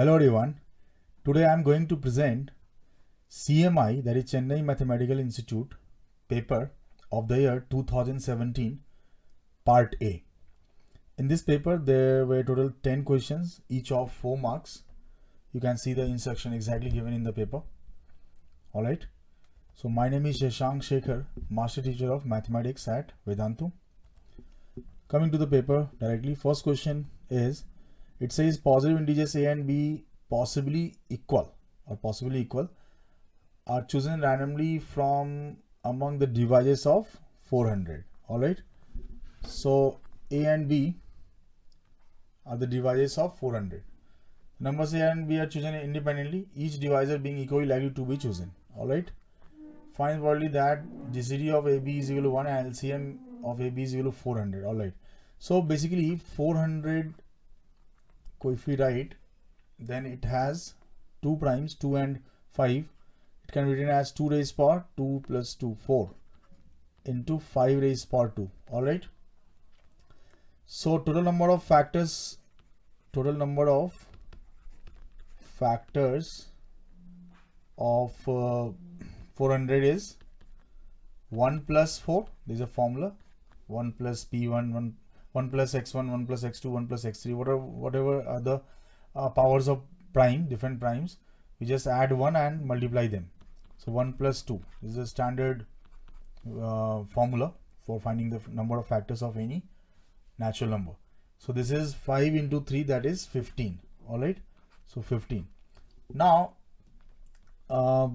Hello everyone. Today I am going to present CMI, that is Chennai Mathematical Institute, paper of the year 2017, part A. In this paper there were total 10 questions, each of 4 marks. You can see the instruction exactly given in the paper. Alright. So my name is Shashank Shekhar, Master Teacher of Mathematics at Vedantu. Coming to the paper directly, first question is, it says positive integers a and b possibly equal are chosen randomly from among the divisors of 400. Alright, so a and b are the divisors of 400. Numbers a and b are chosen independently, each divisor being equally likely to be chosen. Alright, find probably that GCD of AB is equal to 1 and LCM of AB is equal to 400. Alright, so basically 400, if we write, then it has 2 primes, 2 and 5. It can be written as 2 raised power 2 plus 2, 4 into 5 raised power 2. Alright, so total number of factors of 400 is 1 plus 4. There is a formula, 1 plus p1, 1 plus x1, 1 plus x2, 1 plus x3, whatever are the powers of prime, different primes, we just add 1 and multiply them. So 1 plus 2 is a standard formula for finding the number of factors of any natural number. So this is 5 into 3, that is 15. Alright, so 15. Now a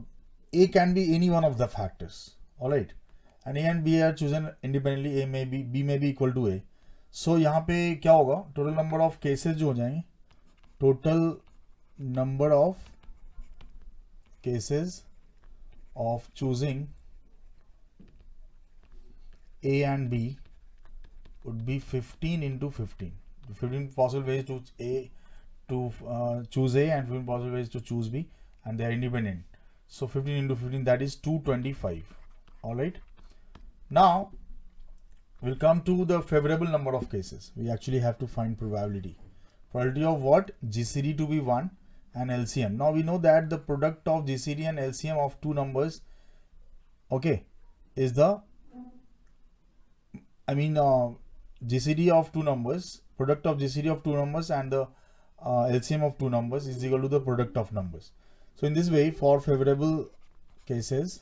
can be any one of the factors. Alright, and a and b are chosen independently. A may be, b may be equal to a. So यहाँ पे क्या होगा, total number of cases जो हो जाएंगे, total number of cases of choosing A and B would be 15 into 15. 15 possible ways to choose A and 15 possible ways to choose B, and they are independent. So 15 into 15, that is 225. Alright, now we'll come to the favorable number of cases. We actually have to find probability. Probability of what? GCD to be 1 and LCM. Now we know that the product of GCD and LCM of two numbers, okay, is the, GCD of two numbers, product of GCD of two numbers and the LCM of two numbers is equal to the product of numbers. So in this way, for favorable cases,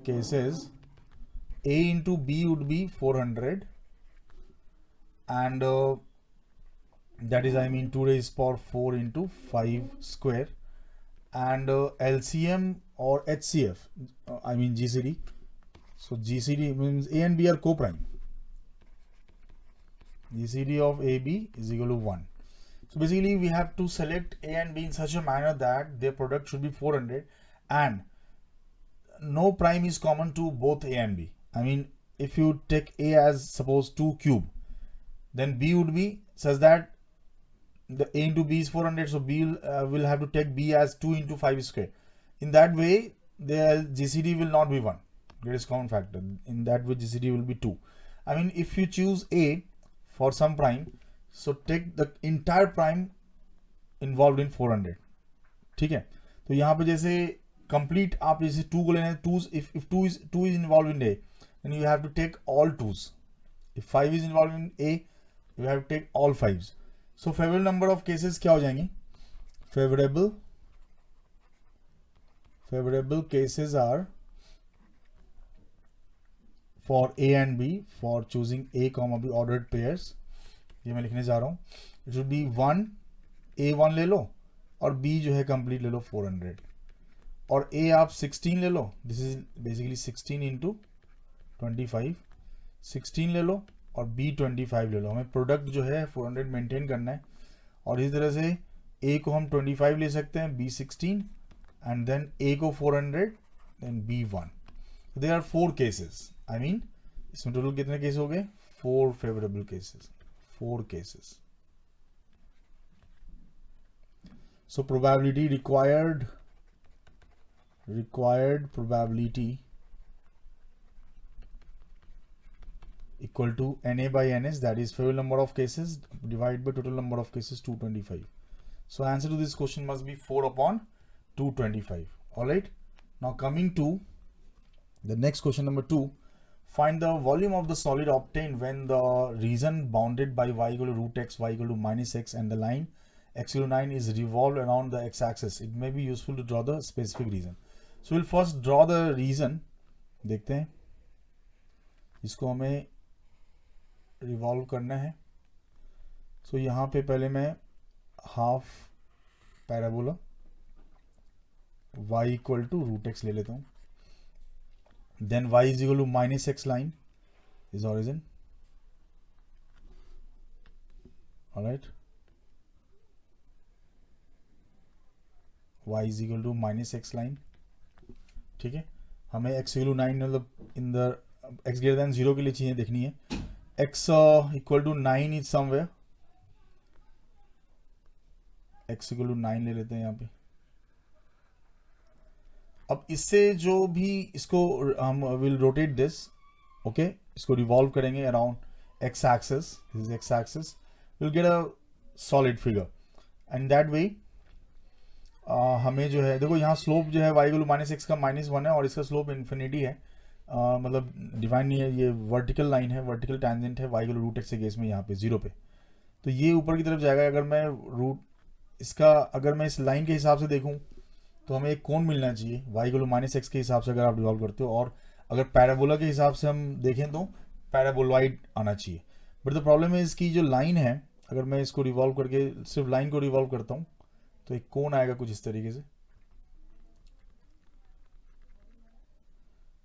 A into B would be 400, and that is 2 raised power 4 into 5 square, and LCM or HCF, GCD. So GCD means A and B are co-prime. GCD of AB is equal to 1. So basically we have to select A and B in such a manner that their product should be 400 and no prime is common to both A and B. If you take A as suppose 2 cube, then B would be such that the A into B is 400, so B will have to take B as 2 into 5 square. In that way, the GCD will not be 1, greatest common factor. In that way, GCD will be 2. If you choose A for some prime, so take the entire prime involved in 400. ठीक है, तो यहाँ पे जैसे complete आप जैसे 2 को लेना है, 2 if 2 is involved in A, then you have to take all 2s. If 5 is involved in A, you have to take all 5s. So favorable number of cases क्या हो जाएंगे? Favorable cases are for A and B, for choosing A, B ordered pairs. ये मैं लिखने जा रहा हूँ. It should be 1, A1 ले लो और B जो है complete ले लो 400. और A आप 16 ले लो, this is basically 16 into 25, 16 ले लो और B 25 ले लो. हमें प्रोडक्ट जो है 400 मेंटेन करना है, और इस तरह से A को हम 25 ले सकते हैं, B 16 and then A को 400, then B 1. So there are 4 cases. इसमें टोटल कितने केस हो गए? 4 favorable cases. 4 cases. So probability required probability equal to NA by NS, that is total number of cases divided by total number of cases 225. So answer to this question must be 4 upon 225. Alright, now coming to the next question, number 2. Find the volume of the solid obtained when the region bounded by y equal to root x, y equal to minus x and the line x equal to 9 is revolved around the x-axis. It may be useful to draw the specific region. So we'll first draw the region. देखते हैं, इसको हमें revolve करना है. सो यहाँ पे पहले मैं half parabola y equal to root x ले लेता हूँ. Then y is equal to minus x line is origin. Alright, y is equal to minus x line. ठीक है, हमें x इक्वल टू 9 मतलब in the x greater than 0 के लिए चीजें देखनी है. x equal to 9 is somewhere. x equal to 9 ले लेते हैं यहाँ पे. अब इससे जो भी इसको हम विल रोटेट दिस, ओके, इसको रिवॉल्व करेंगे around x axis. This is x axis. Will get a solid figure and that way हमें जो है, देखो यहाँ स्लोप जो है y equal to minus x का -1 है और इसका स्लोप इन्फिनिटी है. मतलब डिफाइन नहीं है, ये वर्टिकल लाइन है, वर्टिकल टेंजेंट है y equal to root x के केस में यहाँ पे 0 पे. तो ये ऊपर की तरफ जाएगा. अगर मैं रूट इसका अगर मैं इस लाइन के हिसाब से देखूँ तो हमें एक कोण मिलना चाहिए y equal to minus x के हिसाब से अगर आप रिवॉल्व करते हो. और अगर पैराबोला के हिसाब से हम देखें तो पैराबोलॉइड आना चाहिए. बट द प्रॉब्लम है इसकी जो लाइन है, अगर मैं इसको रिवॉल्व करके सिर्फ लाइन को रिवॉल्व करता हूँ तो एक कोण आएगा कुछ इस तरीके से.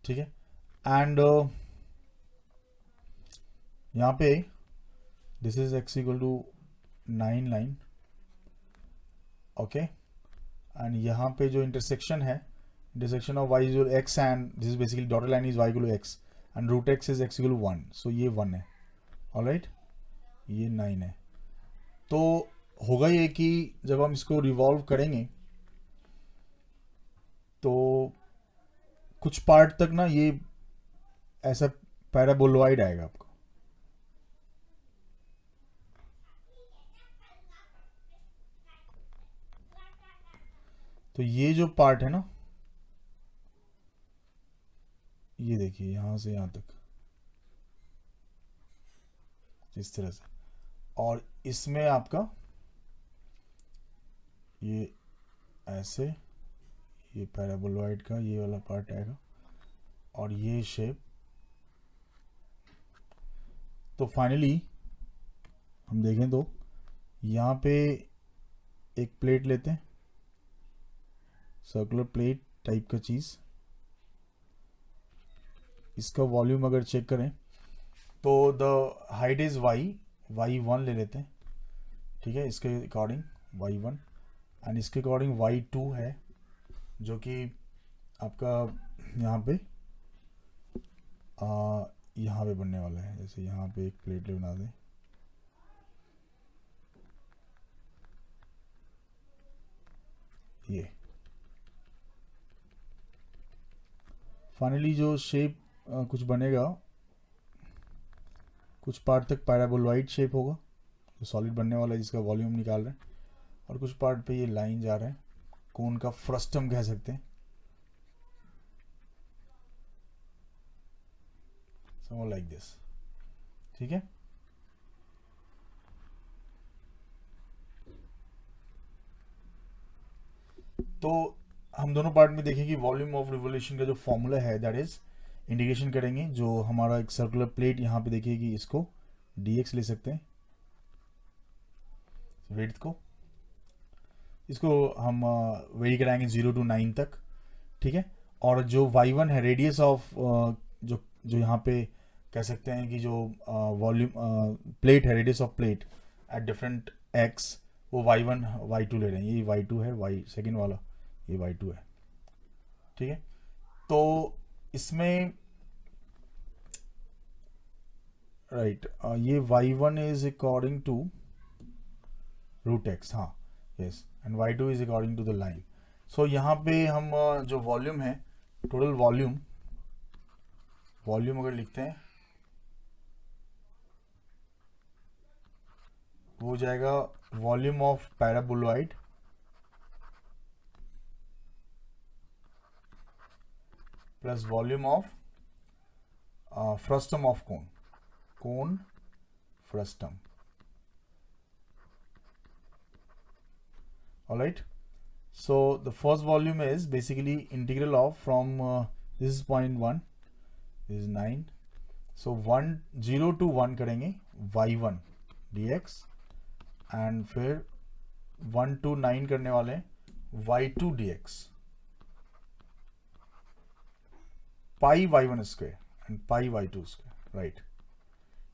ठीक है, एंड यहाँ पे this is x equal to 9 line. Okay, and यहाँ पे जो इंटरसेक्शन है, intersection of y equal x and this is basically dotted line is y equal to x and root x is x equal to 1. So ये 1 है. Alright, ये 9 है. तो होगा ये कि जब हम इसको रिवॉल्व करेंगे तो कुछ पार्ट तक ना ये ऐसा पैराबोलॉइड आएगा आपको. तो ये जो पार्ट है ना, ये देखिए यहां से यहां तक इस तरह से, और इसमें आपका ये ऐसे, ये पैराबोलॉइड का ये वाला पार्ट आएगा और ये शेप. तो फाइनली हम देखें तो यहाँ पे एक प्लेट लेते हैं, सर्कुलर प्लेट टाइप का चीज़. इसका वॉल्यूम अगर चेक करें तो द हाइट इज y1 ले लेते हैं. ठीक है, इसके अकॉर्डिंग y1 एंड इसके अकॉर्डिंग y2 है, जो कि आपका यहाँ पे बनने वाला है. जैसे यहाँ पे एक प्लेट बना दें, ये फाइनली जो शेप कुछ बनेगा, कुछ पार्ट तक पैराबोलॉइड शेप होगा जो सॉलिड बनने वाला है, जिसका वॉल्यूम निकाल रहे हैं, और कुछ पार्ट पे ये लाइन जा रहा है, कोन का फ्रस्टम कह सकते हैं. Something like this. ठीक है, तो हम दोनों पार्ट में देखें कि वॉल्यूम ऑफ रिवोल्यूशन का जो फॉर्मूला है दैट इज इंडिकेशन करेंगे. जो हमारा एक सर्कुलर प्लेट यहाँ पे देखिए कि इसको dx ले सकते हैं, विड्थ को. इसको हम वेरी कराएंगे 0 to 9 तक. ठीक है, और जो y1 है, रेडियस ऑफ जो यहाँ पे कह सकते हैं कि जो वॉल्यूम प्लेट है, radius of plate at different x, वो y1 y2 ले रहे हैं. ये y2 है, y सेकेंड वाला ये y2 है. ठीक है, तो इसमें राइट ये y1 is according to root x. हाँ, yes, and y2 is according to the line. So यहाँ पे हम जो वॉल्यूम है, टोटल वॉल्यूम अगर लिखते हैं वो हो जाएगा volume of paraboloid plus volume of frustum of cone frustum. Alright, so the first volume is basically integral of from this is 0.1, this is 9, so 0 to 1 करेंगे y1 dx and फिर 1 to 9 करने वाले y2 dx pi y1 square and pi y2 square, right?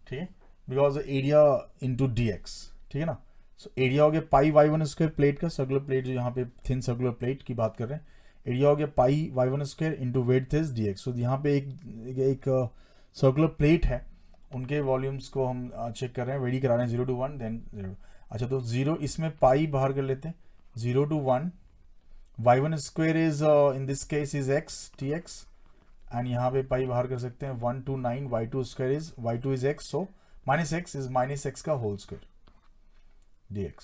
ठीक है, because area into dx, ठीक है ना. So area हो गया पाई y1 स्क्वायर प्लेट का, सर्कुलर प्लेट जो यहाँ पे थिन सर्कुलर प्लेट की बात कर रहे हैं. एरिया हो गया पाई y1 square into width is dx. सो यहाँ पे एक सर्कुलर प्लेट है, उनके वॉल्यूम्स को हम चेक कर रहे हैं, वेरी करा रहे हैं 0 to 1 देन 0. अच्छा, तो 0 इसमें पाई बाहर कर लेते हैं. 0 to 1 y1 square is in this case is x dx and यहाँ पे पाई बाहर कर सकते हैं. 1 to 9 y2 square is y2 is x, so minus x is minus x का होल स्क्वायर dx.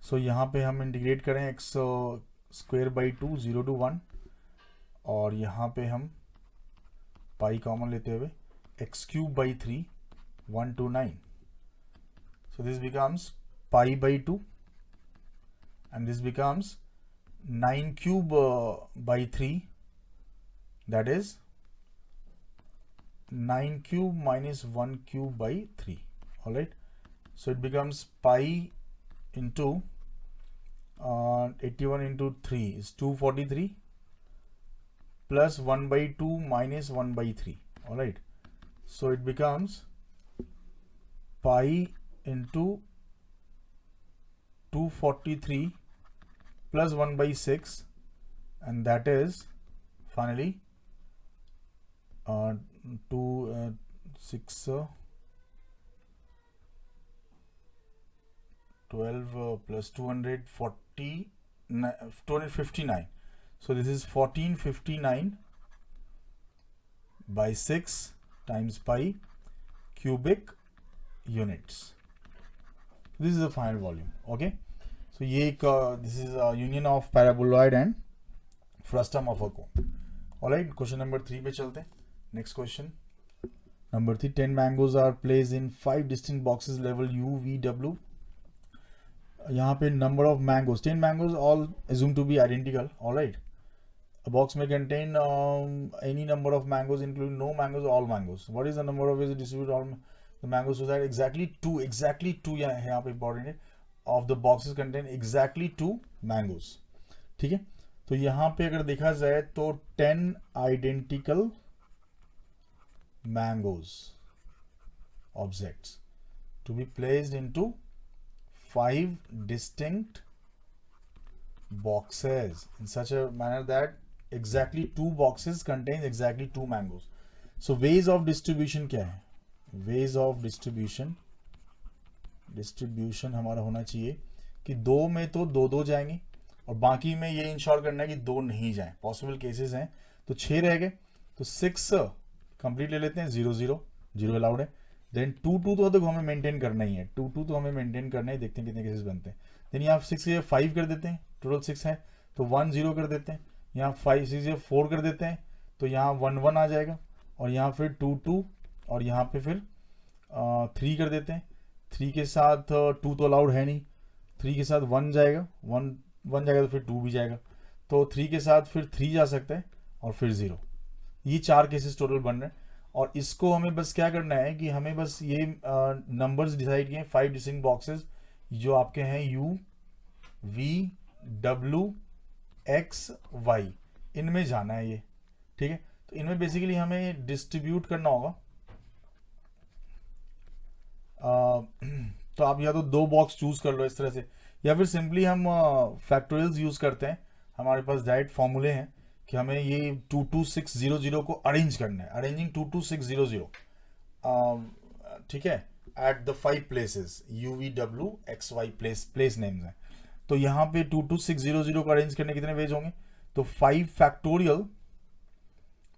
सो यहाँ पे हम इंटीग्रेट करें x स्क्वायर बाई 2 0 to 1 और यहाँ पे हम पाई कॉमन लेते हुए x cube by 3 1 to 9. So this becomes pi by 2 and this becomes 9 cube by 3, that is 9 cube minus 1 cube by 3. Alright, so it becomes pi into 81 into 3 is 243 plus 1 by 2 minus 1 by 3. All right, so it becomes pi into 243 plus 1 by 6 and that is finally 12 plus 259. So this is 1459 by 6 times pi cubic units. This is the final volume. Okay, so ये एक this is a union of paraboloid and frustum of a cone. Alright, question number 3 पे चलते हैं. Next question number 3. 10 mangoes are placed in 5 distinct boxes level U, V, W. यहाँ पे number of mangoes, 10 mangoes all assumed to be identical. All right, a box may contain any number of mangoes including no mangoes or all mangoes. What is the number of ways to distribute all the mangoes so that exactly two यहाँ पे important है, of the boxes contain exactly 2 mangoes. ठीक है, तो यहाँ पे अगर देखा जाए तो 10 identical mangoes objects to be placed into 5 distinct boxes in such a manner that exactly 2 boxes contain exactly 2 mangoes. So ways of distribution क्या है? Ways of distribution हमारा होना चाहिए कि 2 में तो 2 जाएंगे और बाकी में ये इंश्योर करना है कि 2 नहीं जाएं. पॉसिबल केसेस हैं, तो 6 रह गए, तो 6 कंप्लीट ले लेते हैं. 0 अलाउड है. देन 2 तो हमें मेंटेन करना ही है. 2 तो हमें मेंटेन करना है. देखते हैं कितने केसेस बनते हैं. देन यहाँ 6 से 5 कर देते हैं, टोटल 6 है, तो 1 0 कर देते हैं. यहाँ 5 से 4 कर देते हैं, तो यहाँ 1 1 आ जाएगा. और यहाँ फिर 2 2 और यहाँ पे फिर 3 कर देते हैं. 3 के साथ 2 तो अलाउड है नहीं. 3 के साथ 1 जाएगा, 1 जाएगा तो फिर 2 भी जाएगा. तो 3 के साथ फिर 3 जा सकता है और फिर 0. ये 4 केसेस टोटल बन रहे हैं. और इसको हमें बस क्या करना है कि हमें बस ये नंबर्स डिसाइड किए 5 डिस्टिंक्ट बॉक्सेस जो आपके हैं U, V, W, X, Y, इनमें जाना है ये. ठीक है, तो इनमें बेसिकली हमें डिस्ट्रीब्यूट करना होगा. तो आप या तो 2 बॉक्स चूज कर लो इस तरह से, या फिर सिंपली हम फैक्टोरियल्स यूज करते हैं. हमारे पास डायरेक्ट फॉर्मूले हैं कि हमें ये 22600 को अरेंज करना है. अरेंजिंग 22600, ठीक है, at the 5 places U, V, W, X, Y place names हैं. तो यहाँ पे 22600 को अरेंज करने कितने वेज होंगे? तो 5 factorial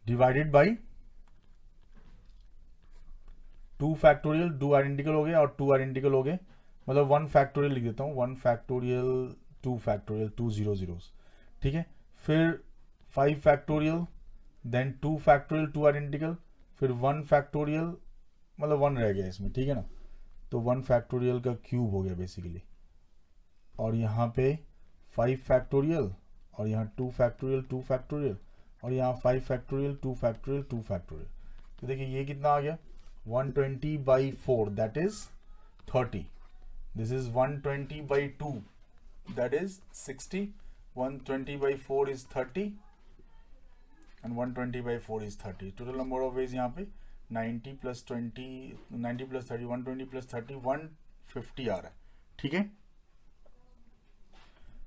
divided by 2 factorial 2 identical हो गए और 2 आइडेंटिकल हो गए, मतलब 1 फैक्टोरियल लिख देता हूँ, 1 फैक्टोरियल 2 फैक्टोरियल 2 0 zeros, ठीक है। फिर 5 फैक्टोरियल, देन 2 फैक्टोरियल 2 आइडेंटिकल, फिर 1 फैक्टोरियल, मतलब 1 रह गया इसमें, ठीक है ना। तो 1 फैक्टोरियल का क्यूब हो गया बेसिकली, और यहाँ पे 5 फैक्टोरियल, और यहाँ 2 फैक्टोरियल 2 फैक्टोरियल, और यहाँ 5 फैक्टोरियल 2 फैक्टोरियल 2 फैक्टोरियल। तो देखिए ये कितना आ गया, 120/4 that is 30, this is 120/2 that is 60, 120/4 is 30 and 120/4 is 30। Total number of ways यहाँ पे 90 + 20, 90 + 30, 120 + 30, 150 आ रहा है, ठीक है।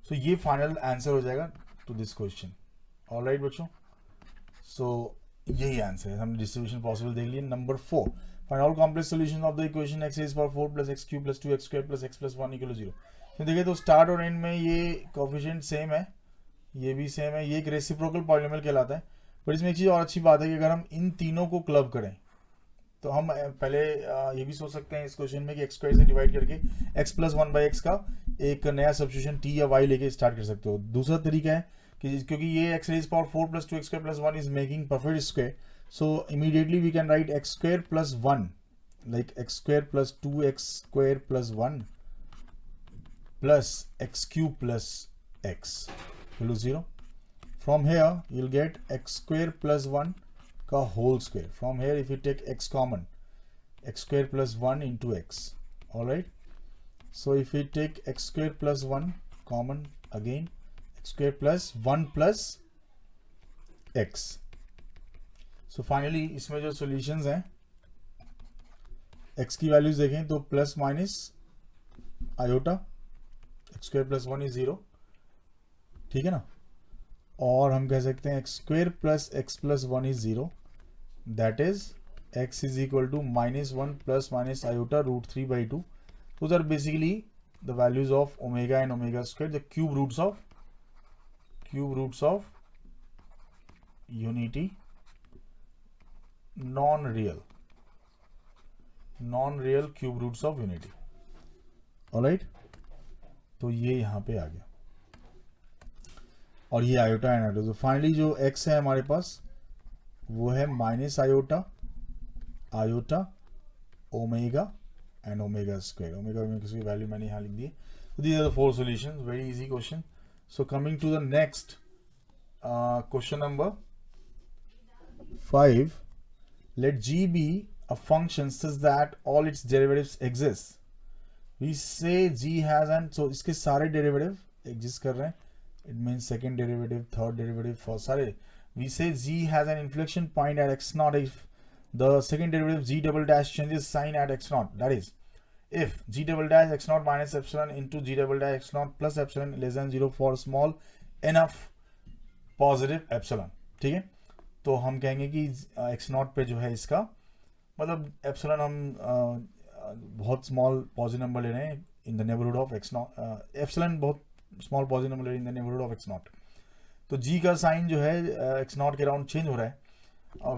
सो ये फाइनल आंसर हो जाएगा टू दिस क्वेश्चन। ऑलराइट बच्चों, सो यही आंसर है, हमने डिस्ट्रीब्यूशन पॉसिबल देख लिया। Number 4, find all complex solution of the equation x raised power 4 + x³ + 2x² + x + 1 = 0। तो देखिए तो स्टार्ट और एंड में ये कोफिशिएंट सेम है, ये भी सेम है, ये एक रेसिप्रोकल पॉलिनोमियल कहलाता है। पर इसमें एक चीज़ और अच्छी बात है कि अगर हम इन तीनों को क्लब करें तो हम पहले ये भी सोच सकते हैं इस क्वेश्चन में कि x² से डिवाइड करके x + 1/x का एक नया सब्स्टिट्यूशन t या y लेके स्टार्ट कर सकते हो। दूसरा तरीका है कि क्योंकि ये x raised power 4 + 2x² + 1 is making perfect square, so immediately we can write x² + 1 like x² + 2x² + 1 plus x³ + x equal to 0. From here you'll get x² + 1 का whole square. From here if you take x common, x² + 1 into x. All right, so if we take x² + 1 common, again x² + 1 plus x. So finally इसमें जो solutions हैं, x की values देखें तो plus minus iota, x² + 1 is 0, ठीक है ना। और हम कह सकते हैं x² + x + 1 is 0, that is x is equal to -1 ± iota √3/2. Those are basically the values of omega and omega square, the cube roots of unity, non-real cube roots of unity. Alright, तो ये यहाँ पे आ गया और ये iota and iota. तो finally जो x है हमारे पास वो है minus iota omega and omega square. Omega की वैल्यू मैंने यहाँ लिख दी। So these are the 4 solutions, very easy question. So coming to the next question number 5. Let g be a function such that all its derivatives exist. We say g has an, so इसके सारे derivative exist कर रहे हैं. It means second derivative, third derivative, for सारे. We say g has an inflection point at x0 if the second derivative g double dash changes sign at x0. That is, if g double dash x0 minus epsilon into g double dash x0 plus epsilon less than 0 for small enough positive epsilon. ठीक है, तो हम कहेंगे कि x0 पे जो है इसका मतलब एप्सिलॉन हम बहुत स्मॉल पॉजिटिव नंबर ले रहे हैं in the neighbourhood of x0, epsilon बहुत स्मॉल पॉजिटिव नंबर ले रहे हैं in the neighbourhood of x0. तो g का साइन जो है x0 के अराउंड चेंज हो रहा है.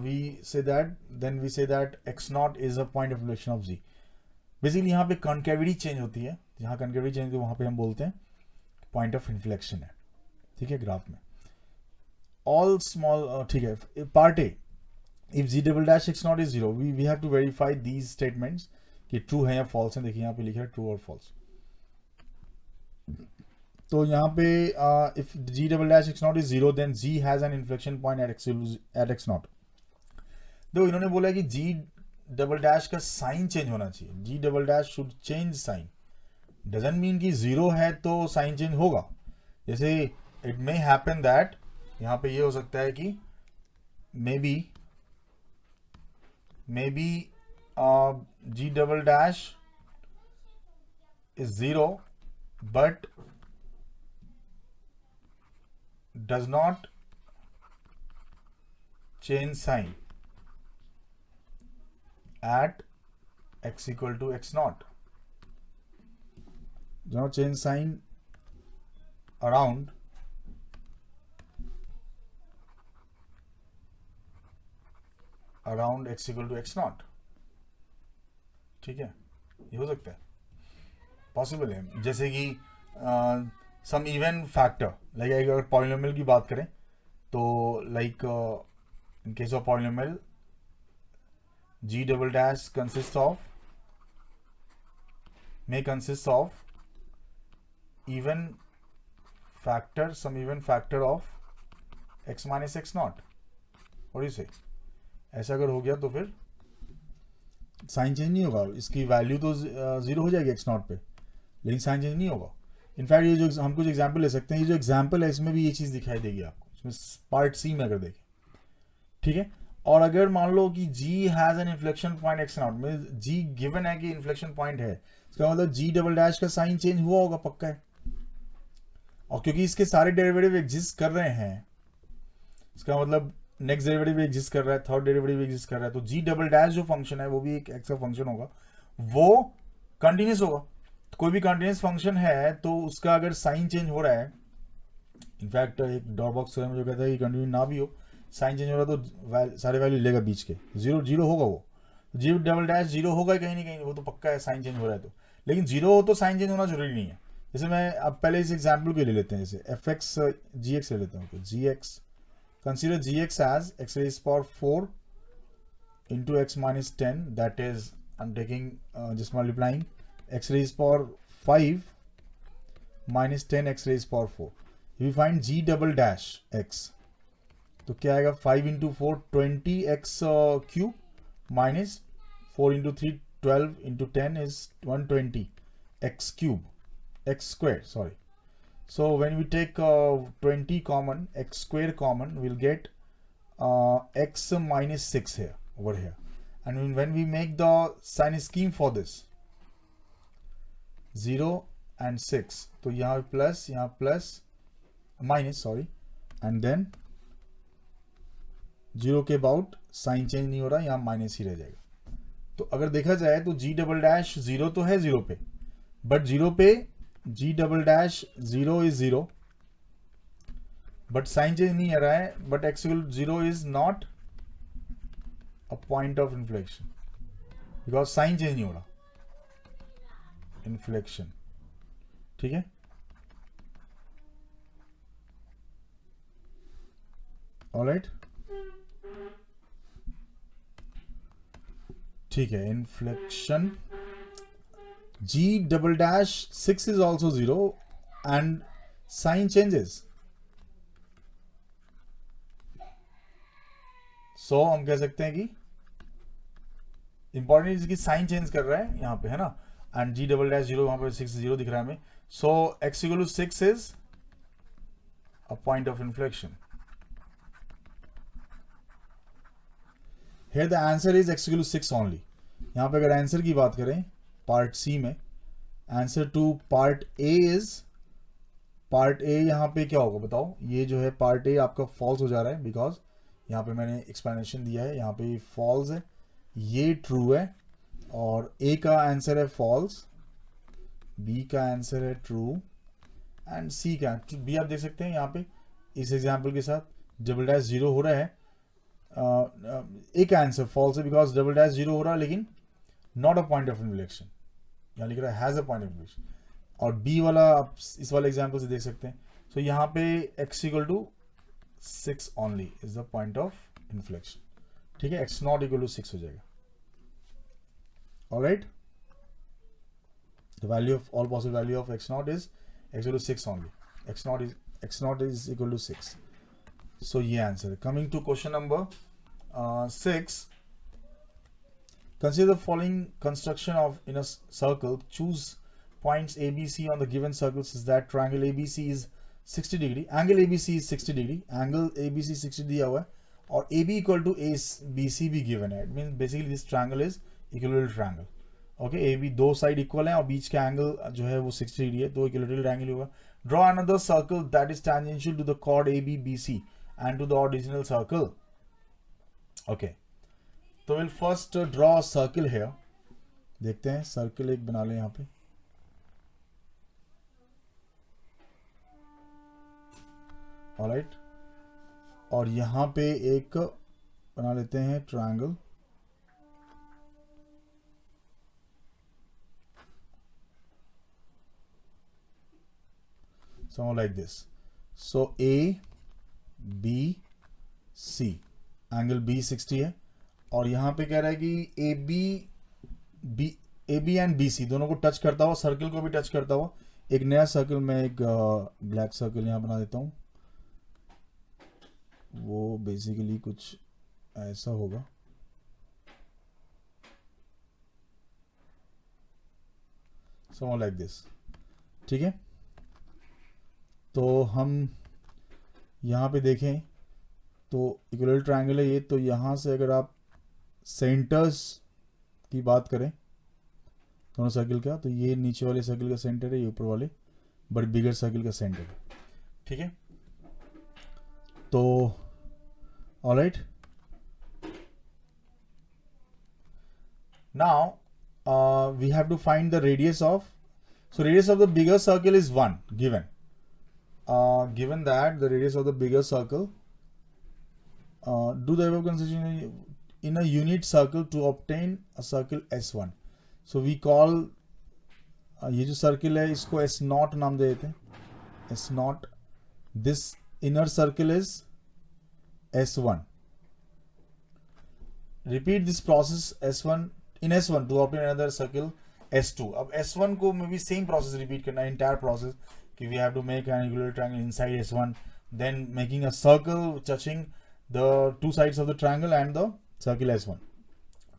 We say that x0 is a point of inflection of g. Basically यहाँ पे कॉन्केविटी चेंज होती है, जहाँ कॉन्केविटी चेंज होती है वहाँ पे हम बोलते हैं पॉइंट ऑफ इन्फ्लेक्शन है. ठीक है, ग्राफ में ऑल स्मॉल. ठीक है, part A, if g double dash x0 is 0, we have to verify these statements कि ट्रू है या फॉल्स है. देखिए यहाँ पे लिखा है ट्रू और फॉल्स. तो यहाँ पे if g double dash x0 is 0 then g has an inflection point at x0. देखो इन्होंने बोला कि g डबल डैश का साइन चेंज होना चाहिए. g double dash should change sign. Doesn't mean कि 0 है तो साइन चेंज होगा. जैसे इट मे हैपन दैट यहाँ पे ये हो सकता है कि may be g double dash is 0 but does not change sign at x equal to x0. Does not change sign around x equal to x0. ठीक है, ये हो सकता है, पॉसिबल है। जैसे कि सम इवन फैक्टर, लाइक अगर पॉलिनोमियल की बात करें तो like in case of polynomial g double dash may consist of even factor, some even factor of x minus x naught, और इसे ऐसा अगर हो गया तो फिर साइन चेंज नहीं होगा, इसकी वैल्यू तो जीरो हो जाएगी x नॉट पे, लेकिन साइन चेंज नहीं होगा। इनफैक्ट ये जो हम कुछ एग्जाम्पल ले सकते हैं, ये जो एग्जाम्पल है इसमें भी ये चीज़ दिखाई देगी आपको, इसमें पार्ट सी में अगर देखें, ठीक है। और अगर मान लो कि g has an inflection point x not में, g गिवन है कि इन्फ्लेक्शन पॉइंट है, इसका मतलब g डबल डैश का साइन चेंज हुआ होगा पक्का है। और क्योंकि इसके सारे डेरिवेटिव एग्जिस्ट कर रहे हैं, इसका मतलब नेक्स्ट डेरिवेटिव भी एग्जिस्ट कर रहा है, थर्ड डेरिवेटिव भी एग्जिस्ट कर रहा है, तो g डबल डैश जो फंक्शन है वो भी एक x का फंक्शन होगा, वो कंटिन्यूस होगा। तो कोई भी कंटिन्यूस फंक्शन है तो उसका अगर साइन चेंज हो रहा है, इनफैक्ट एक डॉट बॉक्स थ्योरम जो कहता है कि कंटिन्यू ना भी हो, साइन चेंज हो रहा तो सारे वैल्यू लेगा बीच के, जीरो जीरो होगा, वो जी डबल डैश जीरो होगा कहीं ना कहीं, वो तो पक्का है साइन चेंज हो रहा है तो। लेकिन जीरो हो तो साइन चेंज होना जरूरी नहीं है। जैसे मैं अब पहले इस एग्जाम्पल को ले लेते हैं, जैसे एफ एक्स जी एक्स ले लेता हूँ, जी x, consider gx as x raised power 4 into x minus 10, that is I'm taking just multiplying x raised power 5 minus 10 x raised power 4. If we find g double dash x, तो क्या आएगा, 5 into 4 20 x cube minus 4 into 3 12 into 10 is 120 x cube x square, sorry. So when we take 20 common, x square common, we'll get x minus 6 here, over here. And when we make the sign scheme for this, 0 and 6, तो यहाँ plus minus, sorry, and then 0 के about sign change नहीं हो रहा, यहाँ minus ही रह जाएगा। तो अगर देखा जाए तो g डबल डैश जीरो तो है जीरो पे, बट जीरो पे g double dash zero is zero, but sign change नहीं आ रहा है, but x zero is not a point of inflection because sign change नहीं हो रहा, इन्फ्लेक्शन, ठीक है। ऑलराइट, ठीक है, inflection g double dash 6 is also 0 and sign changes, so हम कह सकते हैं कि इंपॉर्टेंट इसकी साइन चेंज कर रहा है यहाँ पे, है ना, and g double dash zero, वहां पे 6 0 दिख रहा है हमें, so x equal to 6 is a point of inflection. Here the answer is x equal to 6 only. यहाँ पे अगर आंसर की बात करें पार्ट सी में, answer to part A is, part A यहाँ पे क्या होगा बताओ, ये जो है पार्ट ए आपका फॉल्स हो जा रहा है, बिकॉज यहाँ पे मैंने एक्सप्लेनेशन दिया है, यहाँ पे फॉल्स है, ये ट्रू है, और ए का आंसर है फॉल्स, बी का आंसर है ट्रू, एंड सी का, बी आप देख सकते हैं यहाँ पे इस एग्जाम्पल के साथ डबल डैश जीरो हो रहा है, ए का आंसर फॉल्स है बिकॉज डबल डैश जीरो हो रहा है, लेकिन not a point of inflection, यहाँ लिख रहा है has a point of inflection, और बी वाला आप इस वाले एग्जाम्पल से देख सकते हैं। सो यहाँ पे x equal to 6 only is the point of inflection, ठीक है, x नॉट इक्वल टू 6 हो जाएगा। Alright, the value of all possible value of x not is x equal to 6 only, x not is equal to 6, so ये answer है। Coming to question number 6, consider the following construction of in a circle. Choose points A, B, C on the given circle such that triangle ABC is 60 degree. Angle ABC is 60 degree. Angle ABC 60 दिया हुआ है और AB equal to ABC भी given है. It means basically this triangle is equilateral triangle. Okay, AB दो side equal है और बीच का angle जो है वो 60 degree है, तो equilateral triangle होगा. Draw another circle that is tangential to the chord AB, BC and to the original circle. Okay. तो will first draw circle here, देखते हैं सर्किल एक बना लें यहाँ पे, ऑलराइट, और यहाँ पे एक बना लेते हैं triangle, something like this. So A B C, angle B 60 है, और यहाँ पे कह रहा है कि A B and B C दोनों को टच करता हुआ, सर्किल को भी टच करता हुआ एक नया सर्किल, मैं एक ब्लैक सर्किल यहाँ बना देता हूँ. वो बेसिकली कुछ ऐसा होगा. Something like this. ठीक है, तो हम यहाँ पे देखें तो इक्विलैटरल ट्रायंगल है ये. तो यहाँ से अगर आप सेंटर्स की बात करें दोनों सर्किल का, तो ये नीचे वाले सर्किल का सेंटर है, ये ऊपर वाले बट बिगर सर्किल का सेंटर है. ठीक है, तो alright. Now we have to find the radius of, so radius of the bigger circle is 1 given. Given that the radius of the bigger circle, do the above consideration in a unit circle to obtain a circle S1. So we call ये जो circle है इसको S0 नाम दे देते हैं. S0. This inner circle is S1. Repeat this process S1 in S1 to obtain another circle S2. अब S1 को में भी सेम प्रोसेस रिपीट करना है, इंटायर प्रोसेस, कि we have to make an equilateral triangle inside S1, then making a circle touching the two sides of the triangle and the circle S1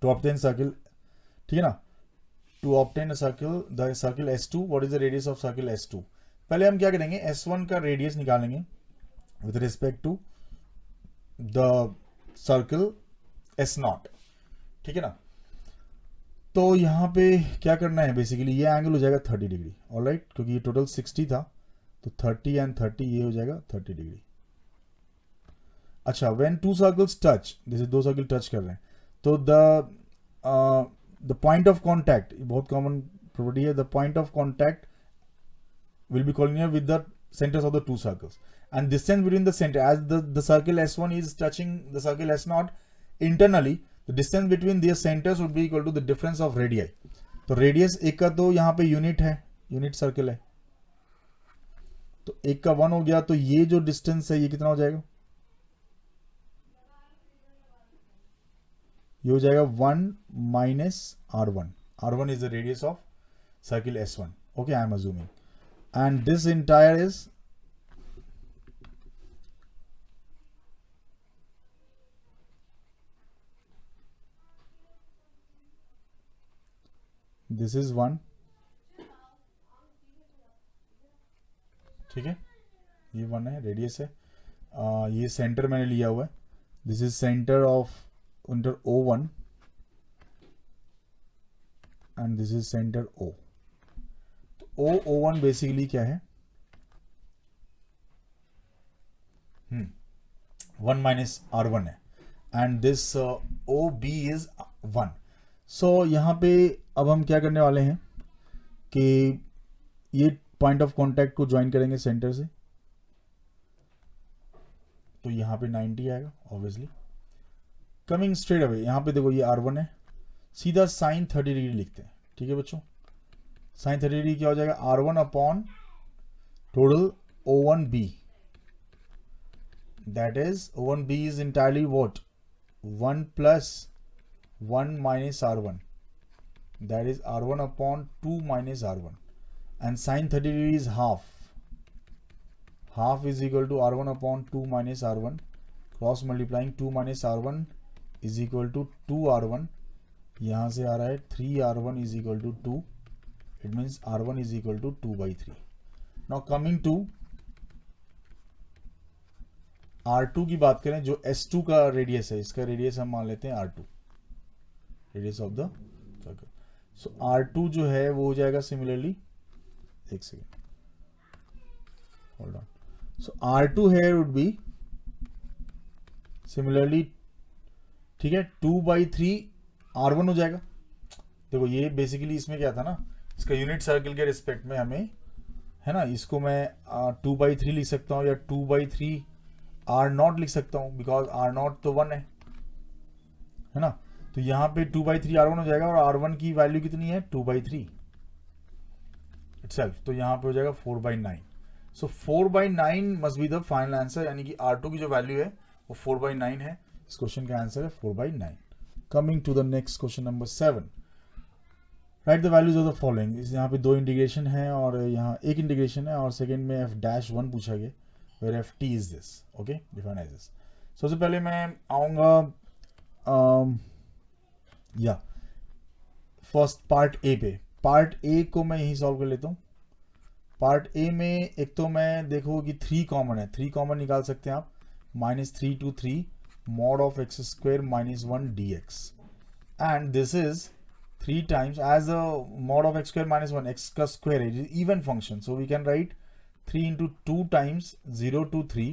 to obtain circle. ठीक है ना, to obtain a circle, the circle S2. What is the radius of circle S2? पहले हम क्या करेंगे, S1 का radius निकालेंगे with respect to the circle S0. ठीक है ना, तो यहाँ पे क्या करना है, बेसिकली ये एंगल हो जाएगा 30 डिग्री. ऑलराइट, क्योंकि ये टोटल 60 था, तो 30 एंड 30 ये हो जाएगा 30 डिग्री. अच्छा, व्हेन टू सर्कल्स टच, जैसे दो सर्कल टच कर रहे हैं, तो द पॉइंट ऑफ कॉन्टैक्ट, बहुत कॉमन प्रॉपर्टी है, the point of contact will be collinear with the centers of the two circles, and distance between the center, as the circle S1 is touching the circle S0 internally, the distance between their centers would be equal to the difference of radii. तो radius एक का तो यहाँ पे unit है, unit circle है, तो एक का 1 हो गया, तो ये जो डिस्टेंस है ये कितना हो जाएगा, ये हो जाएगा 1 minus R1. R1 is the radius of circle S1. Okay, I am assuming. And this entire is this is 1. ठीक है, ये 1 है, रेडियस है. ये सेंटर मैंने लिया हुआ है, this is centre of under O1 and this is centre O. O1 basically क्या है, 1 minus R1 है, एंड दिस OB इज 1. सो यहाँ पे अब हम क्या करने वाले हैं कि ये पॉइंट ऑफ कांटेक्ट को ज्वाइन करेंगे सेंटर से, तो यहाँ पे 90 आएगा ऑब्वियसली. कमिंग स्ट्रेट अवे, यहाँ पे देखो ये R1 है, सीधा साइन 30 डिग्री लिखते हैं. ठीक है बच्चों, साइन 30 डिग्री क्या हो जाएगा, R1 upon total O1B. That is O1B is entirely what, 1 plus 1 minus R1. That is R1 upon 2 minus R1. And sin 30 degree is half. Half is equal to R1 upon 2 minus R1. Cross multiplying 2 minus R1 is equal to 2 R1. यहाँ से आ रहा है 3 R1 is equal to 2. It means R1 is equal to 2 by 3. Now coming to R2 की बात करें, जो S2 का radius है, इसका रेडियस हम मान लेते हैं R2, radius of the circle. So R2 जो है वो हो जाएगा सिमिलरली, एक second hold on. So R2 here would be similarly, ठीक है, 2/3 R1 हो जाएगा. देखो ये बेसिकली इसमें क्या था ना, इसका यूनिट सर्कल के रिस्पेक्ट में हमें है ना, इसको मैं 2/3 लिख सकता हूँ या 2/3 R0 लिख सकता हूँ, बिकॉज R0 तो 1 है ना. तो यहाँ पे 2/3 R1 हो जाएगा, और R1 की वैल्यू कितनी है, 2/3 इटसेल्फ, तो यहाँ पे हो जाएगा 4/9. सो 4/9 must be the final answer, यानी कि R2 की जो वैल्यू है वो 4/9 है। इस क्वेश्चन का आंसर है 4/9। Coming to the next question number 7, write the values of the following. यहाँ पे दो इंटीग्रेशन है और यहाँ एक इंटीग्रेशन है और सेकेंड में f-1 पूछा गया, where ft is this, okay, define as this. सबसे पहले मैं आऊँगा या फर्स्ट पार्ट ए पे। पार्ट ए को मैं यही सॉल्व कर लेता हूँ। पार्ट ए में एक तो मैं देखो कि 3 कॉमन है, 3 कॉमन निकाल सकते हैं आप, -3 to 3 mod of x² - 1 dx, and this is 3 times as a mod of x² - 1, x का square है, even function, so we can write 3 into 2 times 0 to 3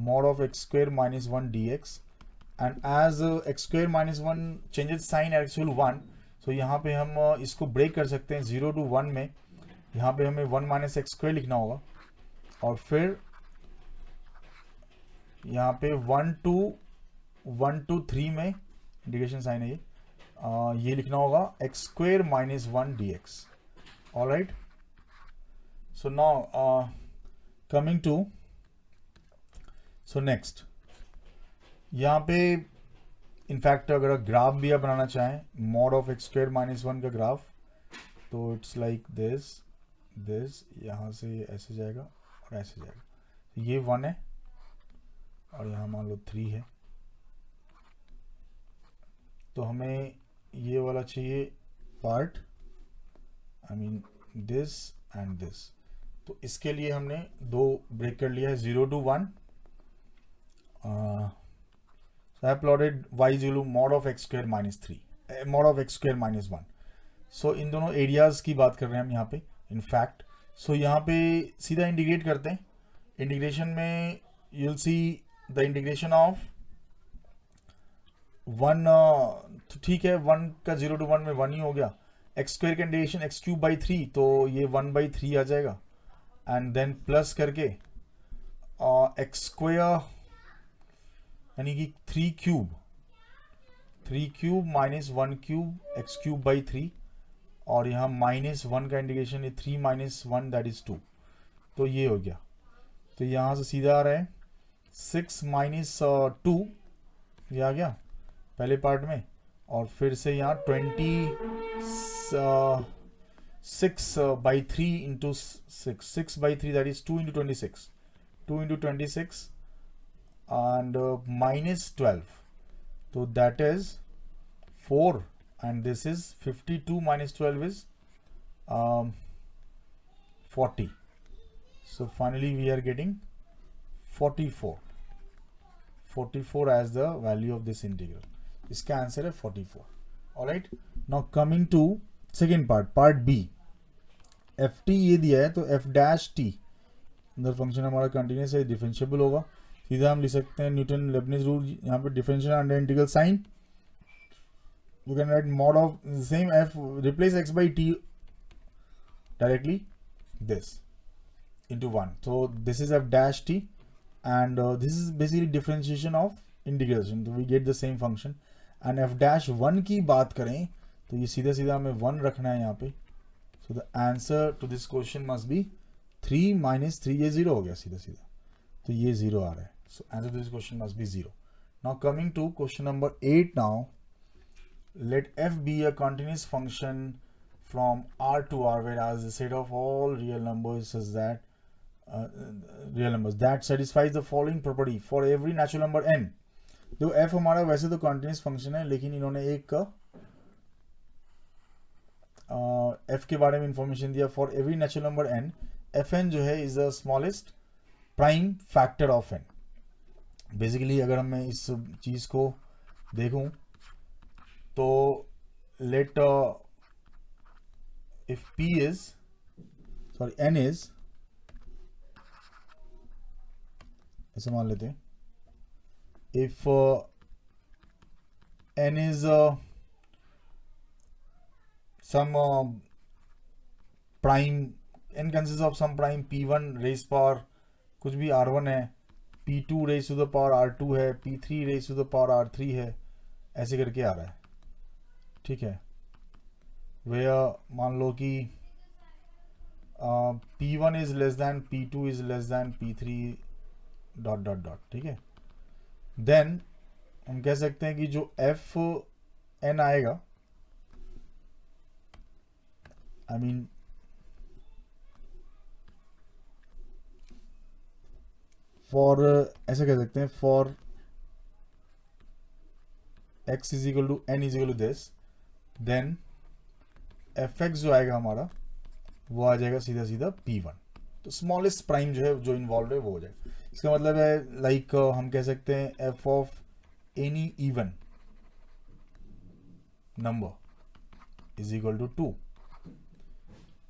mod of x² - 1 dx, and as x² - 1 changes sign at actual 1, so यहाँ पे हम इसको break कर सकते हैं 0 to 1 में। यहाँ पे हमें 1 - x² लिखना होगा और फिर यहाँ पे 1 to 3 में इंटीग्रेशन साइन है ये लिखना होगा x² - 1 dx। Alright, so now coming to, so next यहाँ पे इनफैक्ट अगर आप ग्राफ भी आप बनाना चाहें mod of x² - 1 का ग्राफ, तो इट्स लाइक दिस यहाँ से ऐसे जाएगा और ऐसे जाएगा। ये 1 है और यहाँ मान लो 3 है, तो हमें ये वाला चाहिए part, I mean this and this. तो इसके लिए हमने 2 ब्रेक कर लिया है, 0 to 1। So I have plotted y is equal to mod of x² - 3, mod of x² - 1। सो इन दोनों एरियाज की बात कर रहे हैं हम यहाँ पे इनफैक्ट। सो यहाँ पे सीधा इंटीग्रेट करते हैं। इंटीग्रेशन में you will see the integration of 1, ठीक है 1 का 0 to 1 में 1 ही हो गया। x² का इंटीग्रेशन x³/3, तो ये 1/3 आ जाएगा, एंड देन प्लस करके x² यानी कि 3³ - 1³ x³/3, और यहाँ -1 का इंटीग्रेशन है 3 - 1 दैट इज 2, तो ये हो गया। तो यहाँ से सीधा आ रहा है 6 - 2, ये आ गया पहले पार्ट में, और फिर से यहाँ 26/3 into 6/3 that is 2 into 26, 2 into 26 and -12, so that is 4, and this is 52 - 12 is 40. So finally we are getting 44 as the value of this integral. इसका आंसर है 44. Alright, now coming to second part B, ft ये दिया है, तो f' अंदर function हमारा continuous है, differentiable होगा। सीधा हम लिख सकते हैं न्यूटन लेबनिज रूल, यहाँ पे differential under integral sign, you can write mod of same f, replace x/t directly this into 1, so this is f' t, and this is basically differentiation of integration, so we get the same function। and f'1 की बात करें तो ये सीधा सीधा हमें 1 रखना है यहाँ पे, so the answer to this question must be 3 - 3, ये 0 हो गया सीधा सीधा, तो ये 0 आ रहा है, so answer to this question must be 0। now coming to question number 8 now, let f be a continuous function from R to R, whereas the set of all real numbers such that real numbers that satisfies the following property for every natural number n। देखो f हमारा वैसे तो continuous function है, लेकिन इन्होंने एक f के बारे में इंफॉर्मेशन दिया, for every natural number n, fn जो है is the smallest prime factor of n। Basically अगर मैं इस चीज को देखूं तो let if n is, ऐसे मान लेते हैं, if n is some prime, n consists of some prime p1 raised to power कुछ भी r1 है, p2 raised to the power r2 है, p3 raised to the power r3 है, ऐसे करके आ रहा है, ठीक है। वे मान लो कि P1 is less than P2 is less than P3 dot dot dot, ठीक है। देन हम कह सकते हैं कि जो एफ एन आएगा, आई मीन फॉर, ऐसा कह सकते हैं for x is equal to n is equal to this, then F X जो आएगा हमारा वो आ जाएगा सीधा सीधा P1। तो स्मॉलेस्ट प्राइम जो है जो इन्वॉल्व है वो हो जाएगा। इसका मतलब है लाइक हम कह सकते हैं F of any even number is equal to 2,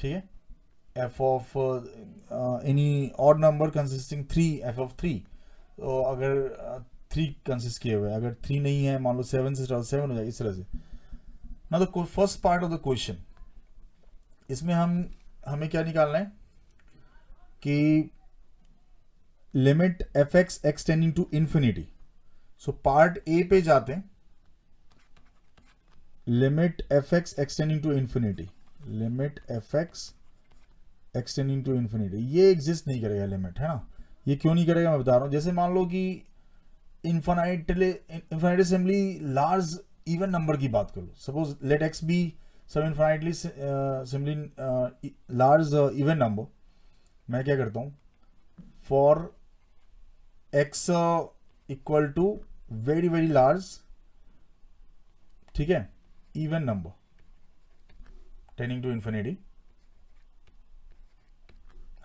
ठीक है। F of any odd number consisting 3, F of 3, तो अगर 3 कंसिस्ट किए हुए, अगर 3 नहीं है मान लो 7 से स्टार्ट 7 हो जाएगा, इस तरह से ना। तो first part of the question, इसमें हमें क्या निकालना है कि limit F x x tending to infinity. So part A पे जाते हैं, limit F x x tending to infinity, limit F x x tending to infinity, ये एग्जिस्ट नहीं करेगा लिमिट, है ना। ये क्यों नहीं करेगा मैं बता रहा हूं। जैसे मान लो कि इन्फिनिटेसिमली लार्ज इवन नंबर की बात करो, सपोज लेट एक्स बी सब infinitely simply large even number. मैं क्या करता हूं, for X equal to very very large, ठीक है, even number tending to infinity,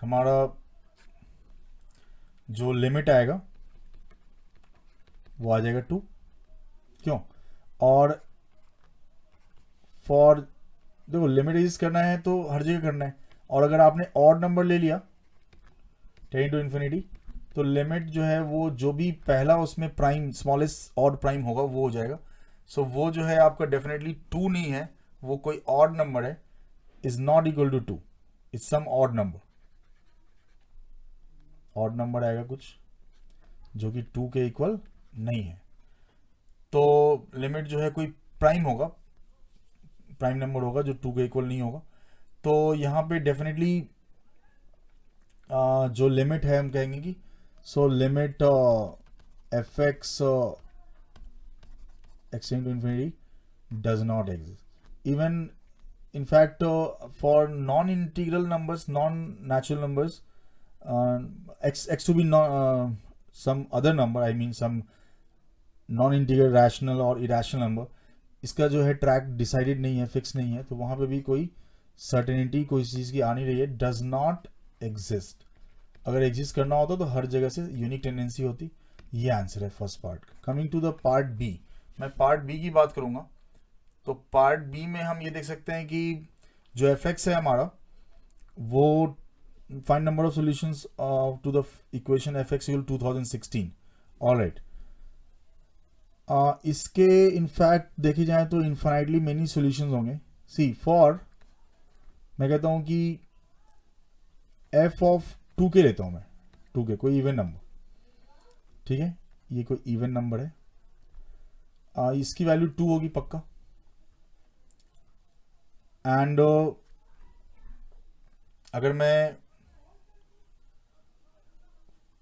हमारा जो लिमिट आएगा वो आ जाएगा 2। क्यों? और फॉर, देखो लिमिट यूज करना है तो हर जगह करना है, और अगर आपने ऑड नंबर ले लिया टेंडिंग टू इंफिनिटी, तो लिमिट जो है वो जो भी पहला उसमें प्राइम स्मॉलेस्ट ऑड प्राइम होगा वो हो जाएगा। सो वो जो है आपका डेफिनेटली 2 नहीं है, वो कोई ऑड नंबर है, is not equal to 2, is some odd number. Odd number आएगा कुछ जो कि 2 के इक्वल नहीं है, तो लिमिट जो है कोई प्राइम होगा, प्राइम नंबर होगा जो 2 के इक्वल नहीं होगा। तो यहाँ पे डेफिनेटली जो लिमिट है हम कहेंगे कि so limit F x x tending to infinity does not exist. Even in fact for non-integral numbers, non-natural numbers, x to be some other number, I mean some non-integral rational or irrational number, इसका जो है track decided नहीं है, fix नहीं है, तो वहाँ पे भी कोई सर्टेनिटी कोई चीज़ की आ नहीं रही है, डज नॉट एग्जिस्ट। अगर एग्जिस्ट करना होता तो हर जगह से यूनिक टेंडेंसी होती। ये आंसर है first part. Coming to the part B, मैं पार्ट बी की बात करूँगा। तो पार्ट बी में हम ये देख सकते हैं कि जो एफ एक्स है हमारा, वो find number of solutions to the equation F X equal 2016। Alright, इसके इनफैक्ट देखे जाए तो इन्फाइनाइटली मेनी सॉल्यूशंस होंगे। सी फॉर, मैं कहता हूँ कि एफ ऑफ 2 के लेता हूँ मैं, 2 के कोई इवन नंबर, ठीक है, ये कोई इवन नंबर है, इसकी वैल्यू 2 होगी पक्का। एंड अगर मैं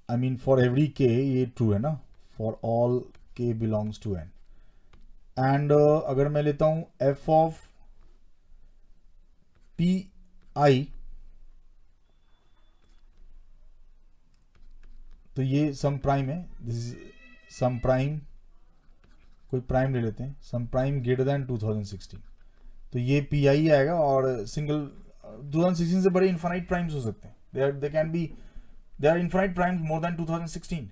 आई मीन फॉर एवरी के, ये ट्रू है ना, for all k belongs to N. And अगर मैं लेता हूं एफ ऑफ पी आई, तो ये सम प्राइम है, दिस इज सम प्राइम, कोई प्राइम ले लेते हैं, सम प्राइम ग्रेटर देन 2016, तो ये पी आई आएगा। और सिंगल 2016 से बड़े इन्फाइनाइट प्राइम्स हो सकते हैं, they are infinite primes more than 2016।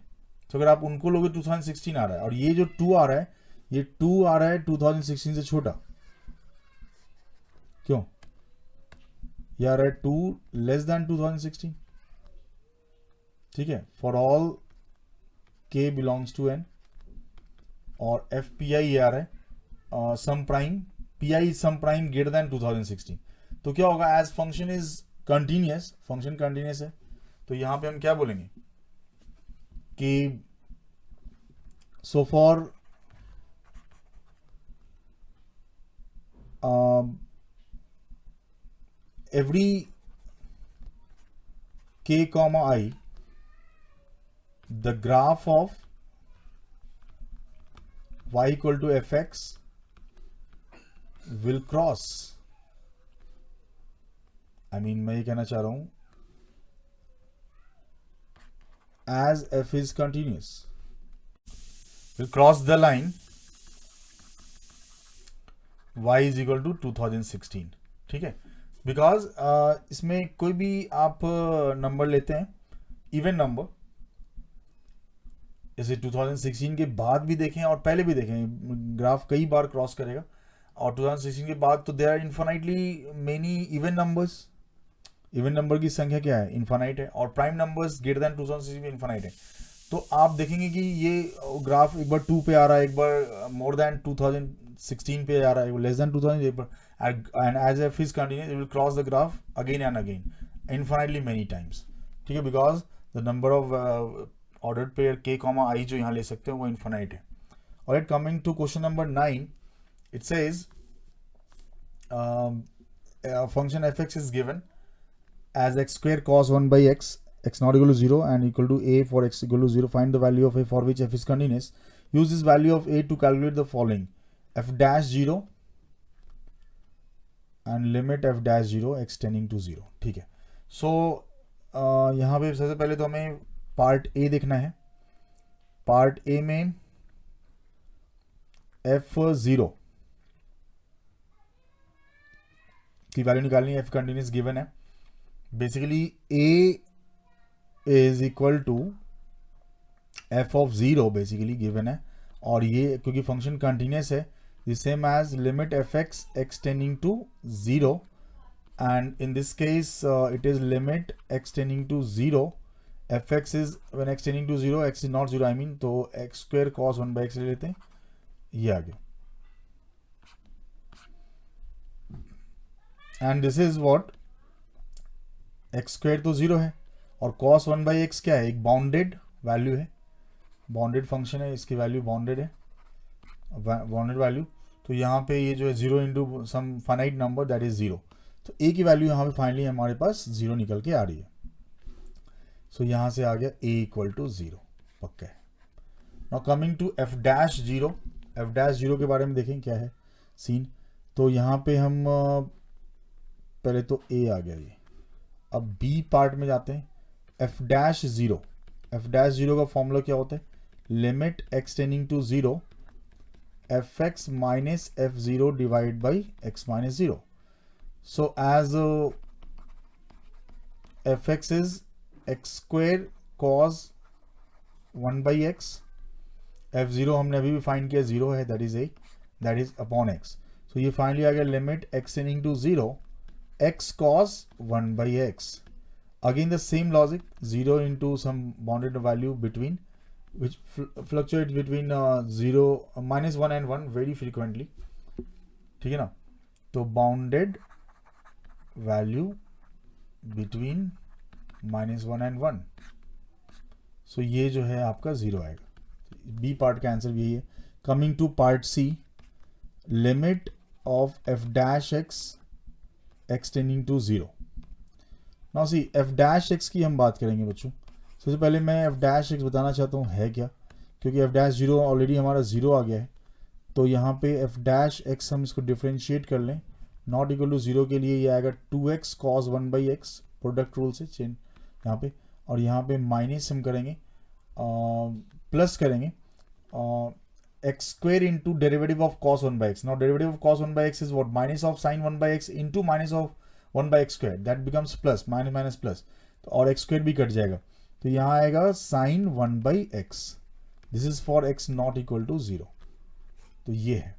तो अगर आप उनको लोगे 2016 आ रहा है, और ये जो 2 आ रहा है, ये 2 आ रहा है 2016 से छोटा, क्यों? ये आ रहा है 2 लेस देन 2016, ठीक है, for all k belongs to N. और एफ पी आई आ रहा है some prime, p i some prime greater than 2016। तो क्या होगा, as function is continuous, function continuous है, तो यहां पे हम क्या बोलेंगे कि so for every k comma I, the graph of y equal to fx will cross, मैं ये कहना चाह रहा हूं as f is continuous, will cross the line y is equal to 2016. ठीक है, बिकॉज इसमें कोई भी आप नंबर लेते हैं, इवन नंबर, जैसे 2016 के बाद भी देखें और पहले भी देखें, ग्राफ कई बार क्रॉस करेगा, और 2016 के बाद तो there are infinitely many even numbers. Even number की संख्या क्या है? इन्फाइनाइट है. और प्राइम नंबर्स ग्रेटर देन 2016 में इन्फाइनाइट है. तो आप देखेंगे कि ये ग्राफ एक बार 2 पे आ रहा है, एक बार मोर देन 2016 पे आ रहा है, लेस देन 2000 पर, and as f is continuous, it will cross the graph again and again, infinitely many times. ठीक है, because the number of ordered pair k comma I जो यहाँ ले सकते हैं वो infinite है. Alright, coming to question number 9, it says function fx is given as x square cos 1 by x, x not equal to 0 and equal to a for x equal to 0. Find the value of a for which f is continuous. Use this value of a to calculate the following: f dash 0 and limit f dash 0 x tending to 0. ठीक है, सो यहाँ पे सबसे पहले तो हमें part A देखना है. पार्ट ए में f0 की वैल्यू निकालनी है. f कंटिन्यूस गिवन है. Basically a is equal to f of 0 basically given है, और ये क्योंकि फंक्शन कंटिन्यूस है, the same as limit fx x tending to 0, and in this case it is limit x tending to 0. fx is when x tending to 0, x is not 0, तो x square cos 1 by x ले लेते हैं. ये आ गया, and this is what x square तो 0 है, और cos 1 by x क्या है? एक बाउंडेड वैल्यू है, बाउंडेड फंक्शन है, इसकी वैल्यू बाउंडेड है, बाउंडेड वैल्यू. तो यहाँ पे ये जो है 0 into some finite number that is 0, तो a की वैल्यू यहाँ पे फाइनली हमारे पास 0 निकल के आ रही है. सो यहाँ से आ गया a इक्वल टू 0, पक्का है. Now coming to f dash 0. f dash 0 के बारे में देखें क्या है सीन. तो यहाँ पे हम पहले तो a आ गया ये, अब b पार्ट में जाते हैं. f डैश 0, f डैश 0 का फॉर्मूला क्या होता है? Limit x tending to 0 fx minus f0 divided by x minus 0. So as fx is x square cos 1 by x, f0 हमने अभी भी फाइंड किया 0 है, that is upon x. So ये फाइनली आ गया limit x tending to 0 x cos 1 by x. Again the same logic, 0 into some bounded value between, which fluctuates between 0 minus 1 and 1 very frequently. ठीक है ना, तो bounded value between -1 and 1. So ये जो है आपका 0 आएगा. बी पार्ट का आंसर यही है. Coming to part C, limit of f dash x x tending to 0. Now see f dash x की हम बात करेंगे बच्चों. सबसे पहले मैं f डैश x बताना चाहता हूँ है क्या, क्योंकि f डैश 0 ऑलरेडी हमारा 0 आ गया है. तो यहाँ पे f डैश x हम इसको डिफ्रेंशिएट कर लें. नॉट इक्वल टू 0 के लिए ये आएगा 2x cos 1 by x, product rule से चेंज यहाँ पे, और यहाँ पे माइनस हम करेंगे, प्लस करेंगे x square into derivative of cos 1 by x. Now derivative of cos 1 by x is what? Minus of sin 1 by x into minus of 1 by x square. That becomes plus, minus minus plus. तो और x square भी cut जाएगा, तो यहाँ आएगा sin 1 by x. This is for x not equal to 0. तो ये है,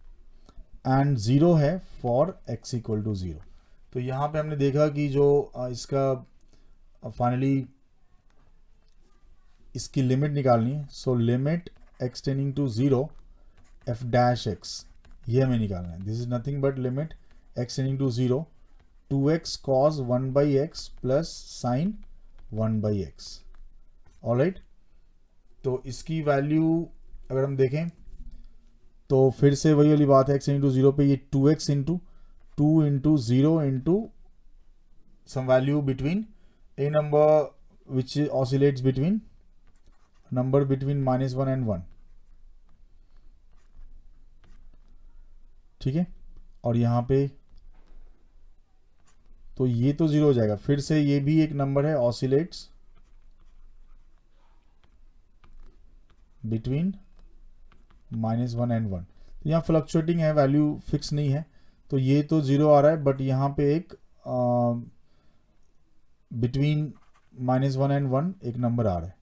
एंड 0 है फॉर x इक्वल टू 0. तो यहाँ पे हमने देखा कि जो इसका फाइनली इसकी लिमिट निकालनी है. So limit x tending to 0 f dash x, ये हमें निकालना है. This is nothing but limit x tending to 0 2x cos 1 by x plus sin 1 by x. Alright, तो इसकी वैल्यू अगर हम देखें तो फिर से वही वाली बात है, x इंटू 0 पे ये 2x into 2 into 0 into some value between a number which oscillates between number between -1 and 1, ठीक है। और यहाँ पे तो ये तो 0 हो जाएगा। फिर से ये भी एक नंबर है, ऑसिलेट्स बिटवीन -1 and 1। तो यहाँ फ्लक्चुएटिंग है, वैल्यू फिक्स नहीं है, तो ये तो 0 आ रहा है, बट यहाँ पे एक बिटवीन -1 and 1 एक नंबर आ रहा है।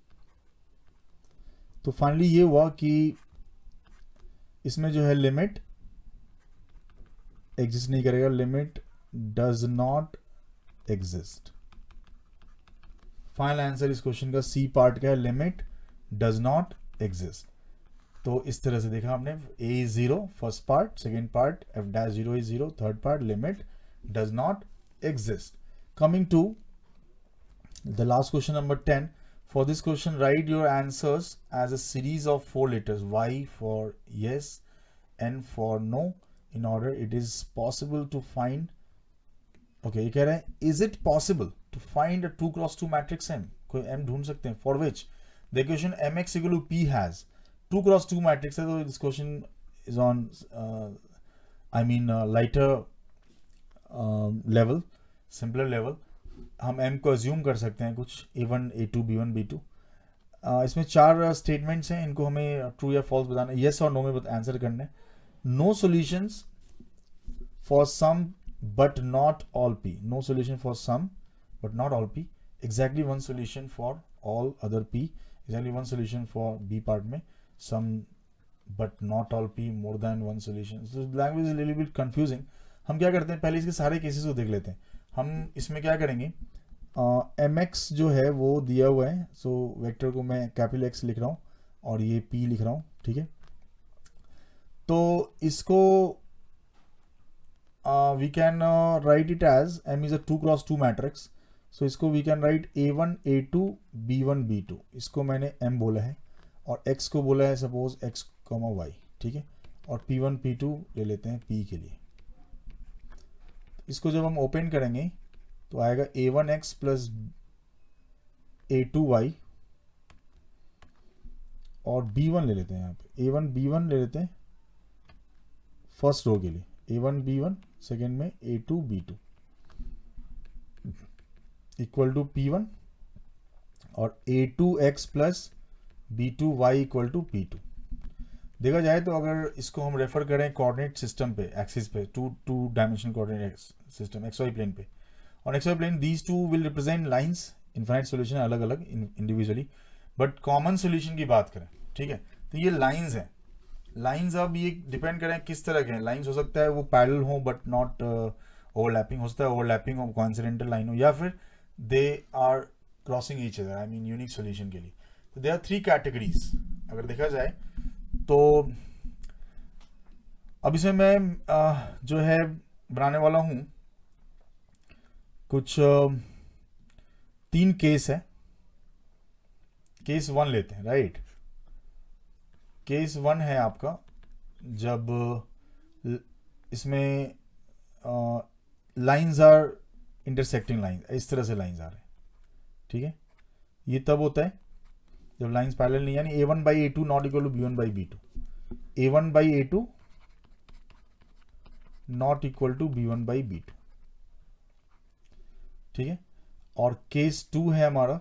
तो फाइनली ये हुआ कि इसमें जो है लिमिट एग्जिस्ट नहीं करेगा, limit does not exist. Final answer इस क्वेश्चन का सी पार्ट का है, लिमिट डज नॉट एग्जिस्ट। तो इस तरह से देखा हमने, a is 0 first part, second part f dash 0 is 0, third part limit does not exist. Coming to the last question number 10। For this question, write your answers as a series of 4 letters, Y for yes, N for no, in order it is possible to find, okay, ये कह रहे हैं is it possible to find a 2 cross 2 matrix M, कोई M ढूंढ सकते हैं, for which the equation mx equal to p has 2 cross 2 matrix है। तो this question is on lighter level, simpler level। हम m को अज्यूम कर सकते हैं कुछ a1 a2 b1 b2। इसमें 4 स्टेटमेंट्स हैं, इनको हमें ट्रू या फॉल्स बताना है, येस और नो में आंसर करना है। No solutions for some but not all p, no solution for some but not all p, exactly one solution for all other p, exactly one solution for b part में, some but not all p, more than one solution. Language is little bit confusing. हम क्या करते हैं, पहले इसके सारे cases को देख लेते हैं। हम इसमें क्या करेंगे, mx जो है वो दिया हुआ है, सो वेक्टर को मैं कैपिटल X लिख रहा हूँ और ये p लिख रहा हूँ, ठीक है। तो इसको we can write it as m is a 2 cross 2 matrix, so इसको we can right a1 a2 b1 b2। इसको मैंने m बोला है और x को बोला है सपोज x, y, ठीक है। और p1 p2 ले लेते हैं p के लिए। इसको जब हम ओपन करेंगे तो आएगा a1x प्लस a2y, और b1 ले लेते हैं, यहाँ पे a1 b1 ले लेते हैं फर्स्ट रो के लिए, a1 b1, सेकेंड में a2 b2 equal to p1, और a2x plus b2y equal to p2। देखा जाए तो अगर इसको हम रेफर करें कोऑर्डिनेट सिस्टम पे, एक्सिस पे, two dimensional coordinate system XY plane पे, on XY plane these two will represent lines, infinite solution अलग अलग individually, but common solution की बात करें, ठीक है। तो ये lines हैं, lines अब ये डिपेंड करें किस तरह के हैं। lines हो सकता है वो पैरेलल हो बट नॉट ओवरलैपिंग, हो सकता है ओवरलैपिंग हो, कोइंसिडेंटल लाइन हो, या फिर they are crossing each other, I mean unique solution के लिए। तो दे आर 3 कैटेगरीज अगर देखा जाए तो। अब इसमें मैं जो है बनाने वाला हूँ कुछ 3 केस है। केस 1 लेते हैं, राइट। केस 1 है आपका जब इसमें लाइंस आर इंटरसेक्टिंग लाइन, इस तरह से लाइंस आ रहे हैं, ठीक है। ये तब होता है जब लाइंस पैरेलल नहीं, यानी a1 by a2 not equal to b1 by b2, a1 by a2 not equal to b1 by b2, ठीक है। और केस 2 है हमारा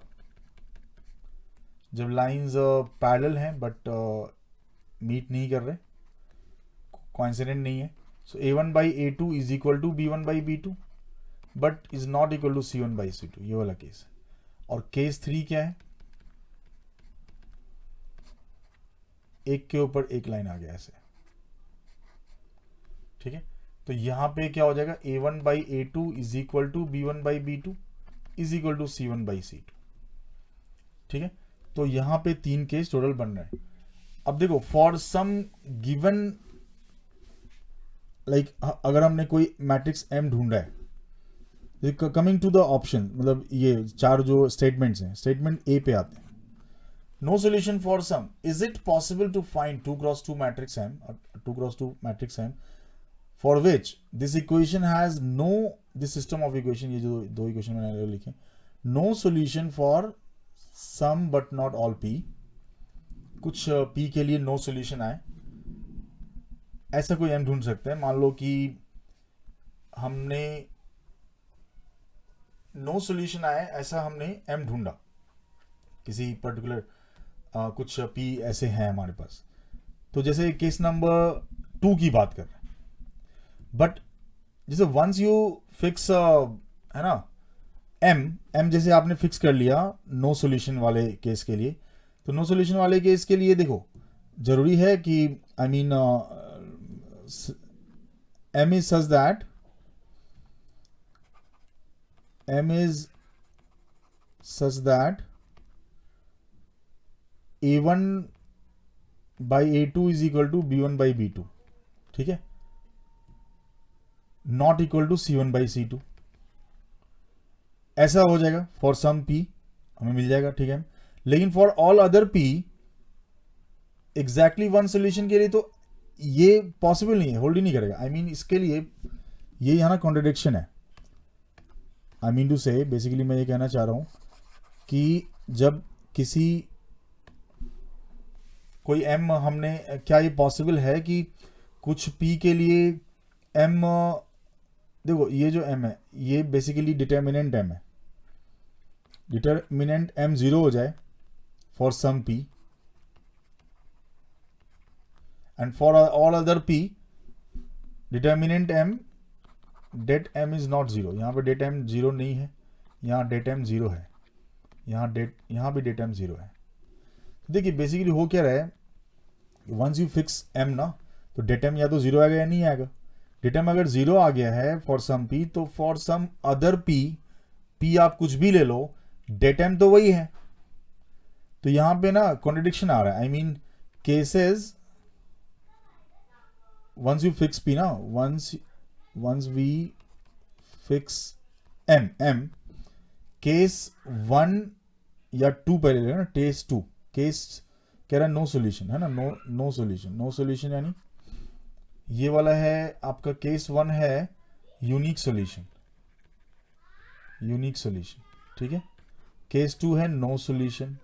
जब लाइंस पैरेलल हैं बट मीट नहीं कर रहे, कोइंसिडेंट नहीं है। So a1 by a2 is equal to b1 by b2 but is not equal to c1 by c2, ये वाला केस है। और केस 3 क्या है, एक के ऊपर एक लाइन आ गया ऐसे, ठीक है। तो यहां पे क्या हो जाएगा, a1 by a2 is equal to b1 by b2 is equal to c1 by c2, ठीक है। तो यहां पे 3 केस टोटल बन रहे हैं। अब देखो फॉर सम गिवन, लाइक अगर हमने कोई मैट्रिक्स M ढूंढा है, कमिंग टू द ऑप्शन, मतलब ये 4 जो स्टेटमेंट्स हैं, स्टेटमेंट A पे आते हैं। No solution for some, is it possible to find 2 cross 2 matrix M, 2 cross 2 matrix M for which this equation has no, this system of equation, ये जो 2 equation मैंने लिखे, no solution for some but not all P, कुछ P के लिए no solution आए, ऐसा कोई एम ढूंढ सकते हैं। मान लो कि हमने नो सोल्यूशन आए ऐसा हमने एम ढूंढा, किसी पर्टिकुलर कुछ पी ऐसे हैं हमारे पास। तो जैसे केस नंबर 2 की बात कर रहे हैं, बट जैसे वंस यू फिक्स है ना एम जैसे आपने फिक्स कर लिया नो सोल्यूशन वाले केस के लिए, तो नो सोल्यूशन वाले केस के लिए देखो जरूरी है कि I mean M is such that A1 by A2 is equal to B1 by B2, ठीक है, not equal to C1 by C2, ऐसा हो जाएगा फॉर सम P हमें मिल जाएगा, ठीक है। लेकिन for all other P exactly one solution के लिए तो ये पॉसिबल नहीं है, होल्ड ही नहीं करेगा। आई मीन इसके लिए ये यहाँ ना कॉन्ट्रडिक्शन है। आई मीन टू से बेसिकली मैं ये कहना चाह रहा हूँ कि जब किसी कोई एम हमने, क्या ये पॉसिबल है कि कुछ पी के लिए एम, देखो ये जो एम है ये बेसिकली डिटर्मिनेंट एम है, डिटर्मिनेंट एम 0 हो जाए for some P and for all other P determinant M det M is not 0। यहाँ पे डेट एम 0 नहीं है, यहाँ डेट एम 0 है, यहाँ भी डेट एम 0 है। देखिए बेसिकली हो क्या रहा है, वंस यू फिक्स एम ना, तो डेट एम या तो 0 आएगा या नहीं आएगा। डेट एम अगर 0 आ गया है फॉर सम पी, तो फॉर सम अदर पी आप कुछ भी ले लो, डेट एम तो वही है। तो यहां पे ना कॉन्ट्रडिक्शन आ रहा है। I mean cases once you fix p ना, once we fix m case 1 या 2 पहले लेना, केस 2, केस कह रहा है नो सोल्यूशन है ना, नो सोल्यूशन यानी ये वाला है आपका केस 1 है यूनिक सोल्यूशन, ठीक है। केस 2 है नो सोल्यूशन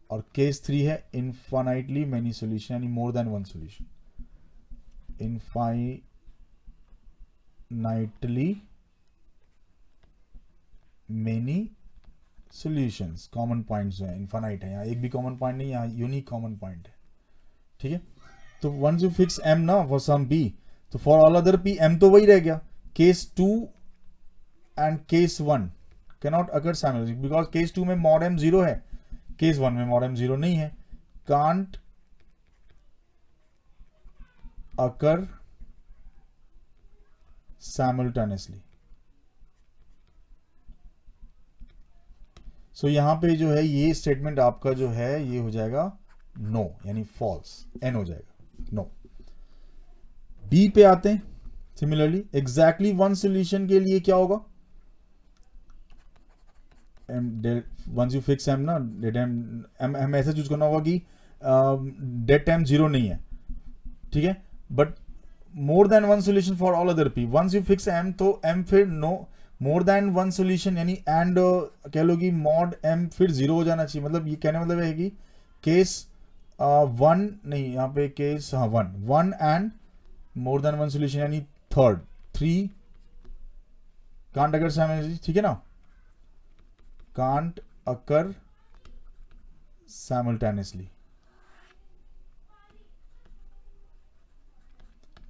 और केस 3 है इनफाइनाइटली मेनी सोल्यूशन यानी मोर than one solution, infinitely many solutions. Common points जो है इनफाइनाइट है, यहाँ एक भी कॉमन पॉइंट नहीं, यहाँ यूनिक कॉमन पॉइंट है, ठीक है। तो वंस यू फिक्स एम ना फॉर सम पी, तो for all other P M तो वही रह गया। Case 2 and case 1 can not occur simultaneously because case 2 में मॉड एम 0 है, केस 1 में मॉड एम 0 नहीं है, कांट अकर साइमल्टेनियसली। सो यहां पे जो है ये स्टेटमेंट आपका जो है ये हो जाएगा नो यानी फॉल्स, एन हो जाएगा नो। बी पे आते हैं। सिमिलरली एग्जैक्टली वन सोल्यूशन के लिए क्या होगा, वंस यू फिक्स एम ना, डेट एम हम ऐसा चूज करना होगा कि डेट एम 0 नहीं है, ठीक है, but more than one solution for all other P. Once you fix M तो एम फिर no more than one solution यानी एंड कह लो कि मॉड एम फिर 0 हो जाना चाहिए। मतलब ये कहने मतलब है कि केस 1 नहीं, यहाँ पे case 1 and more than one solution यानी थर्ड 3 कांट अकर साइमल्टेनियसली, ठीक है ना, कांट अकर साइमल्टेनियसली,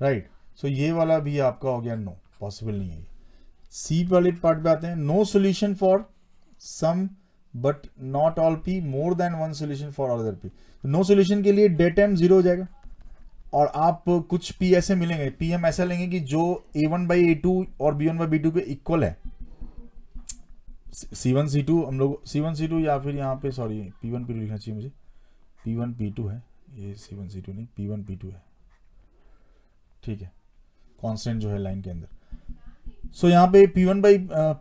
राइट। सो ये वाला भी आपका हो गया नो, पॉसिबल नहीं है। सी वाले पार्ट पे आते हैं। No solution for some but not all P, more than one solution for all other P. No solution के लिए डेट एम 0 हो जाएगा और आप कुछ पी ऐसे मिलेंगे, पी हम ऐसा लेंगे कि जो A1 by A2 और B1 by B2 के इक्वल है। C1 C2 हम लोग C1 C2 या फिर यहाँ पे सॉरी P1 P2 लिखना चाहिए मुझे, P1 P2 है ये, C1 C2 नहीं P1 P2 है, ठीक है, कांस्टेंट जो है लाइन के अंदर। सो यहाँ पे P1 by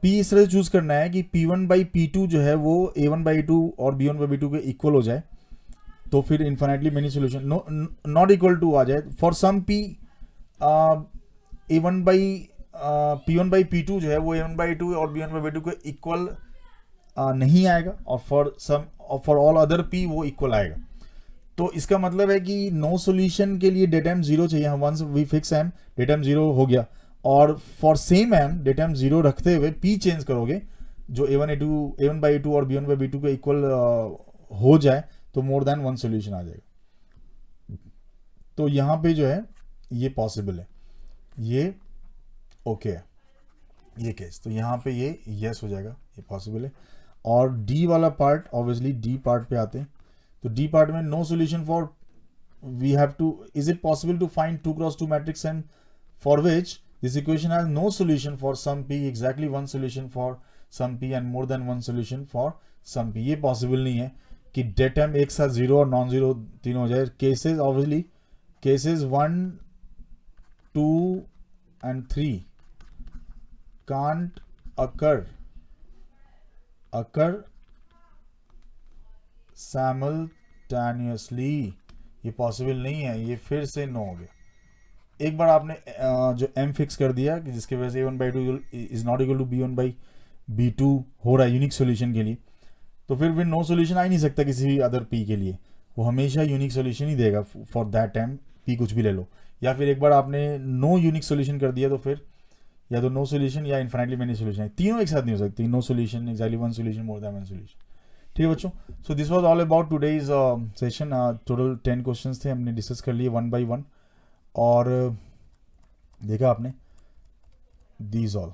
P इस तरह से चूज करना है कि P1 by P2 जो है वो A1 by A2 और B1 by B2 के इक्वल हो जाए, तो फिर infinitely many solution not equal to आ जाए। For some P A1 by P1 by P2 जो है वो A1 by A2 और B1 by B2 के इक्वल नहीं आएगा, और फॉर ऑल अदर p वो इक्वल आएगा। तो इसका मतलब है कि नो सोल्यूशन के लिए डेटा m 0 चाहिए। वंस वी फिक्स m, डेटा m 0 हो गया, और फॉर सेम m डेटा m 0 रखते हुए p चेंज करोगे जो a1 by a2 और b1 by b2 के इक्वल हो जाए तो मोर देन वन सोल्यूशन आ जाएगा। तो यहाँ पे जो है ये पॉसिबल है, ये ओके है ये केस, तो यहाँ पे ये यस हो जाएगा, ये पॉसिबल है। और डी वाला पार्ट, ऑब्वियसली डी पार्ट पे आते हैं। तो डी पार्ट में no solution for, we have to, is it possible to find 2x2 matrix and for which this equation has no solution for some p, exactly one solution for some p and more than one solution for some p। ये possible नहीं है कि data m एक साथ zero और non zero तीनों हो जाए। Cases obviously cases 1, 2 and 3 can't occur simultaneously, ये पॉसिबल नहीं है, ये फिर से नो हो गया। एक बार आपने जो m फिक्स कर दिया कि जिसकी वजह से a1 by 2 is not equal to b1 by b2 हो रहा है यूनिक सोल्यूशन के लिए, तो फिर नो सोल्यूशन आ ही नहीं सकता किसी भी अदर p के लिए, वो हमेशा यूनिक सोल्यूशन ही देगा फॉर दैट टाइम, p कुछ भी ले लो। या फिर एक बार आपने नो यूनिक सोल्यूशन कर दिया तो फिर या तो नो सोल्यूशन या इन्फिनिटली मेनी सोल्यूशन है, तीनों एक साथ नहीं हो सकती। No solution, exactly one solution, more than one solution. ठीक है बच्चों, so this was all about today's session. Total 10 questions थे, हमने डिस्कस कर लिए 1 by 1, और देखा आपने these all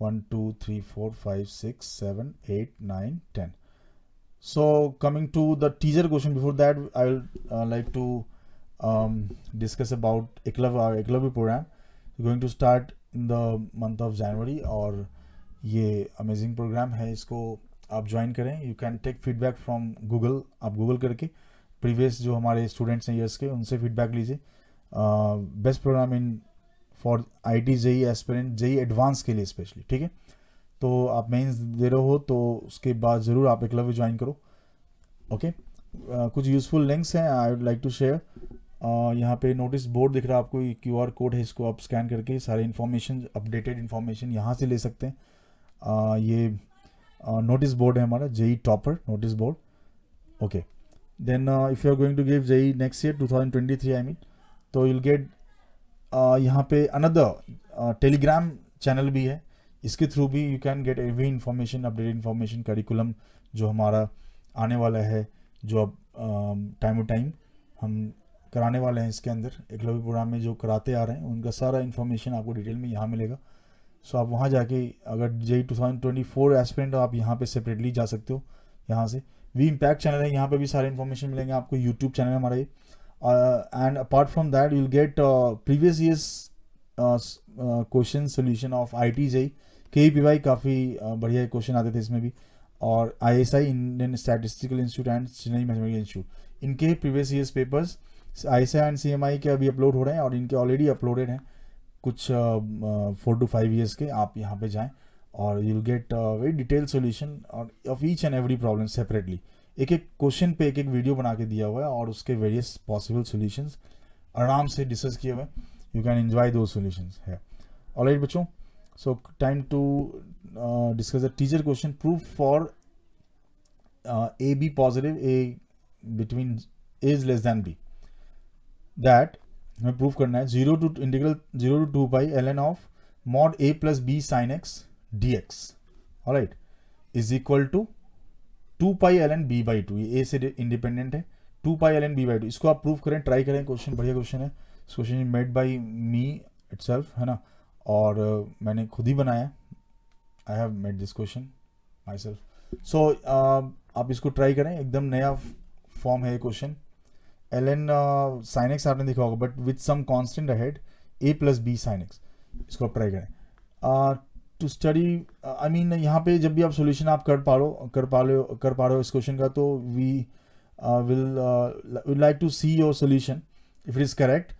1 2 3 4 5 6 7 8 9 10। So coming to the teaser question, before that I will like to discuss about Eklavya program going to start in the month of January, और ये amazing programme है, इसको आप ज्वाइन करें। You can take feedback from Google, आप Google करके previous जो हमारे स्टूडेंट्स हैं ईयर्स के उनसे फीडबैक लीजिए। Best program in for IT JEE aspirant, JEE advance के लिए स्पेशली। ठीक है, तो आप मेंस दे रहे हो तो उसके बाद ज़रूर आप एकलव्य ज्वाइन करो। ओके, कुछ यूज़फुल लिंक्स हैं I would like to share. यहाँ पे नोटिस बोर्ड दिख रहा है आपको, ये QR कोड है, इसको आप स्कैन करके सारे इन्फॉर्मेशन, अपडेटेड इन्फॉर्मेशन यहाँ से ले सकते हैं। ये नोटिस बोर्ड है हमारा JEE topper notice board. Okay, then if you are going to give JEE next year 2023 I mean, तो यूल गेट यहाँ पे अनदर टेलीग्राम चैनल भी है, इसके थ्रू भी you can get every information, updated information, curriculum जो हमारा आने वाला है, जो अब टाइम टू टाइम हम कराने वाले हैं इसके अंदर एकलव्य प्रोग्राम में जो कराते आ रहे हैं, उनका सारा इन्फॉर्मेशन आपको डिटेल में यहाँ मिलेगा। सो आप वहाँ जाके अगर JEE 2024 एस्पिरेंट हो आप यहाँ पे सेपरेटली जा सकते हो। यहाँ से वी इम्पैक्ट चैनल है, यहाँ पे भी सारे इन्फॉर्मेशन मिलेंगे आपको। यूट्यूब चैनल है हमारा ये, and apart from that you will get previous years question solution of IT JEE, KEPY काफ़ी बढ़िया क्वेश्चन आते थे इसमें भी, और ISI Indian Statistical Institute and Chennai Mathematical Institute, इनके previous years papers ISI and CMI के अभी अपलोड हो रहे हैं, और इनके ऑलरेडी अपलोडेड हैं कुछ 4 to 5 ईयर्स के। आप यहाँ पे जाएं और you will get very detail solution of each and every problem separately. एक एक क्वेश्चन पे एक एक वीडियो बना के दिया हुआ है, और उसके वेरियस पॉसिबल सोल्यूशंस आराम से डिस्कस किए हुए, यू कैन एंजॉय दो सोल्यूशंस है। ऑलराइट बच्चों, so time to discuss the teacher question. Proof for AB positive, A between A is less than B, that हमें प्रूफ करना है 0 to integral 0 to 2 pi ln of mod A plus B sin x dx, alright, is equal to 2 pi ln B by 2, ये A से independent है, 2 pi ln B by 2। इसको आप proof करें, try करें, क्वेश्चन बढ़िया क्वेश्चन है। Question made by me itself है ना, और मैंने खुद ही बनाया, I have made this question myself. So आप इसको ट्राई करें, एकदम नया फॉर्म है ये क्वेश्चन। ln sin x आपने देखा होगा, but with some constant ahead, A plus B sin x, इसको आप ट्राई करें। टू स्टडी आई मीन यहाँ पे जब भी आप सॉल्यूशन आप कर पा रहे हो इस क्वेश्चन का, तो we will like to see your solution. If it is correct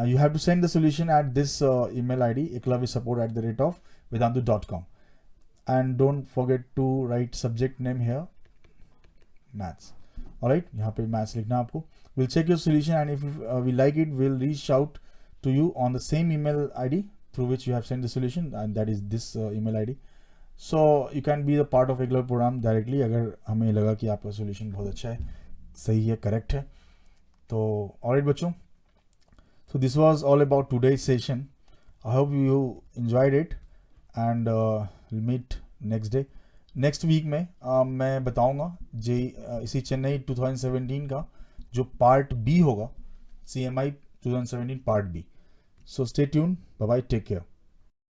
you have to send the solution at this email ID, eklavyaSupport@vedantu.com, and don't forget to write subject name here, maths. Alright, यहाँ पे maths लिखना आपको। We'll check your solution, and if we like it, we'll reach out to you on the same email ID through which you have sent the solution, and that is this email ID. So you can be the part of regular program directly अगर हमें लगा कि आपका solution बहुत अच्छा है, सही है, करेक्ट है. तो ऑलराइट बच्चों, so this was all about today's session. I hope you enjoyed it and we'll meet next day. Next week में मैं बताऊंगा इसी चेन्नई 2017 का जो पार्ट बी होगा, CMI 2017 part B. So stay tuned, bye bye, take care.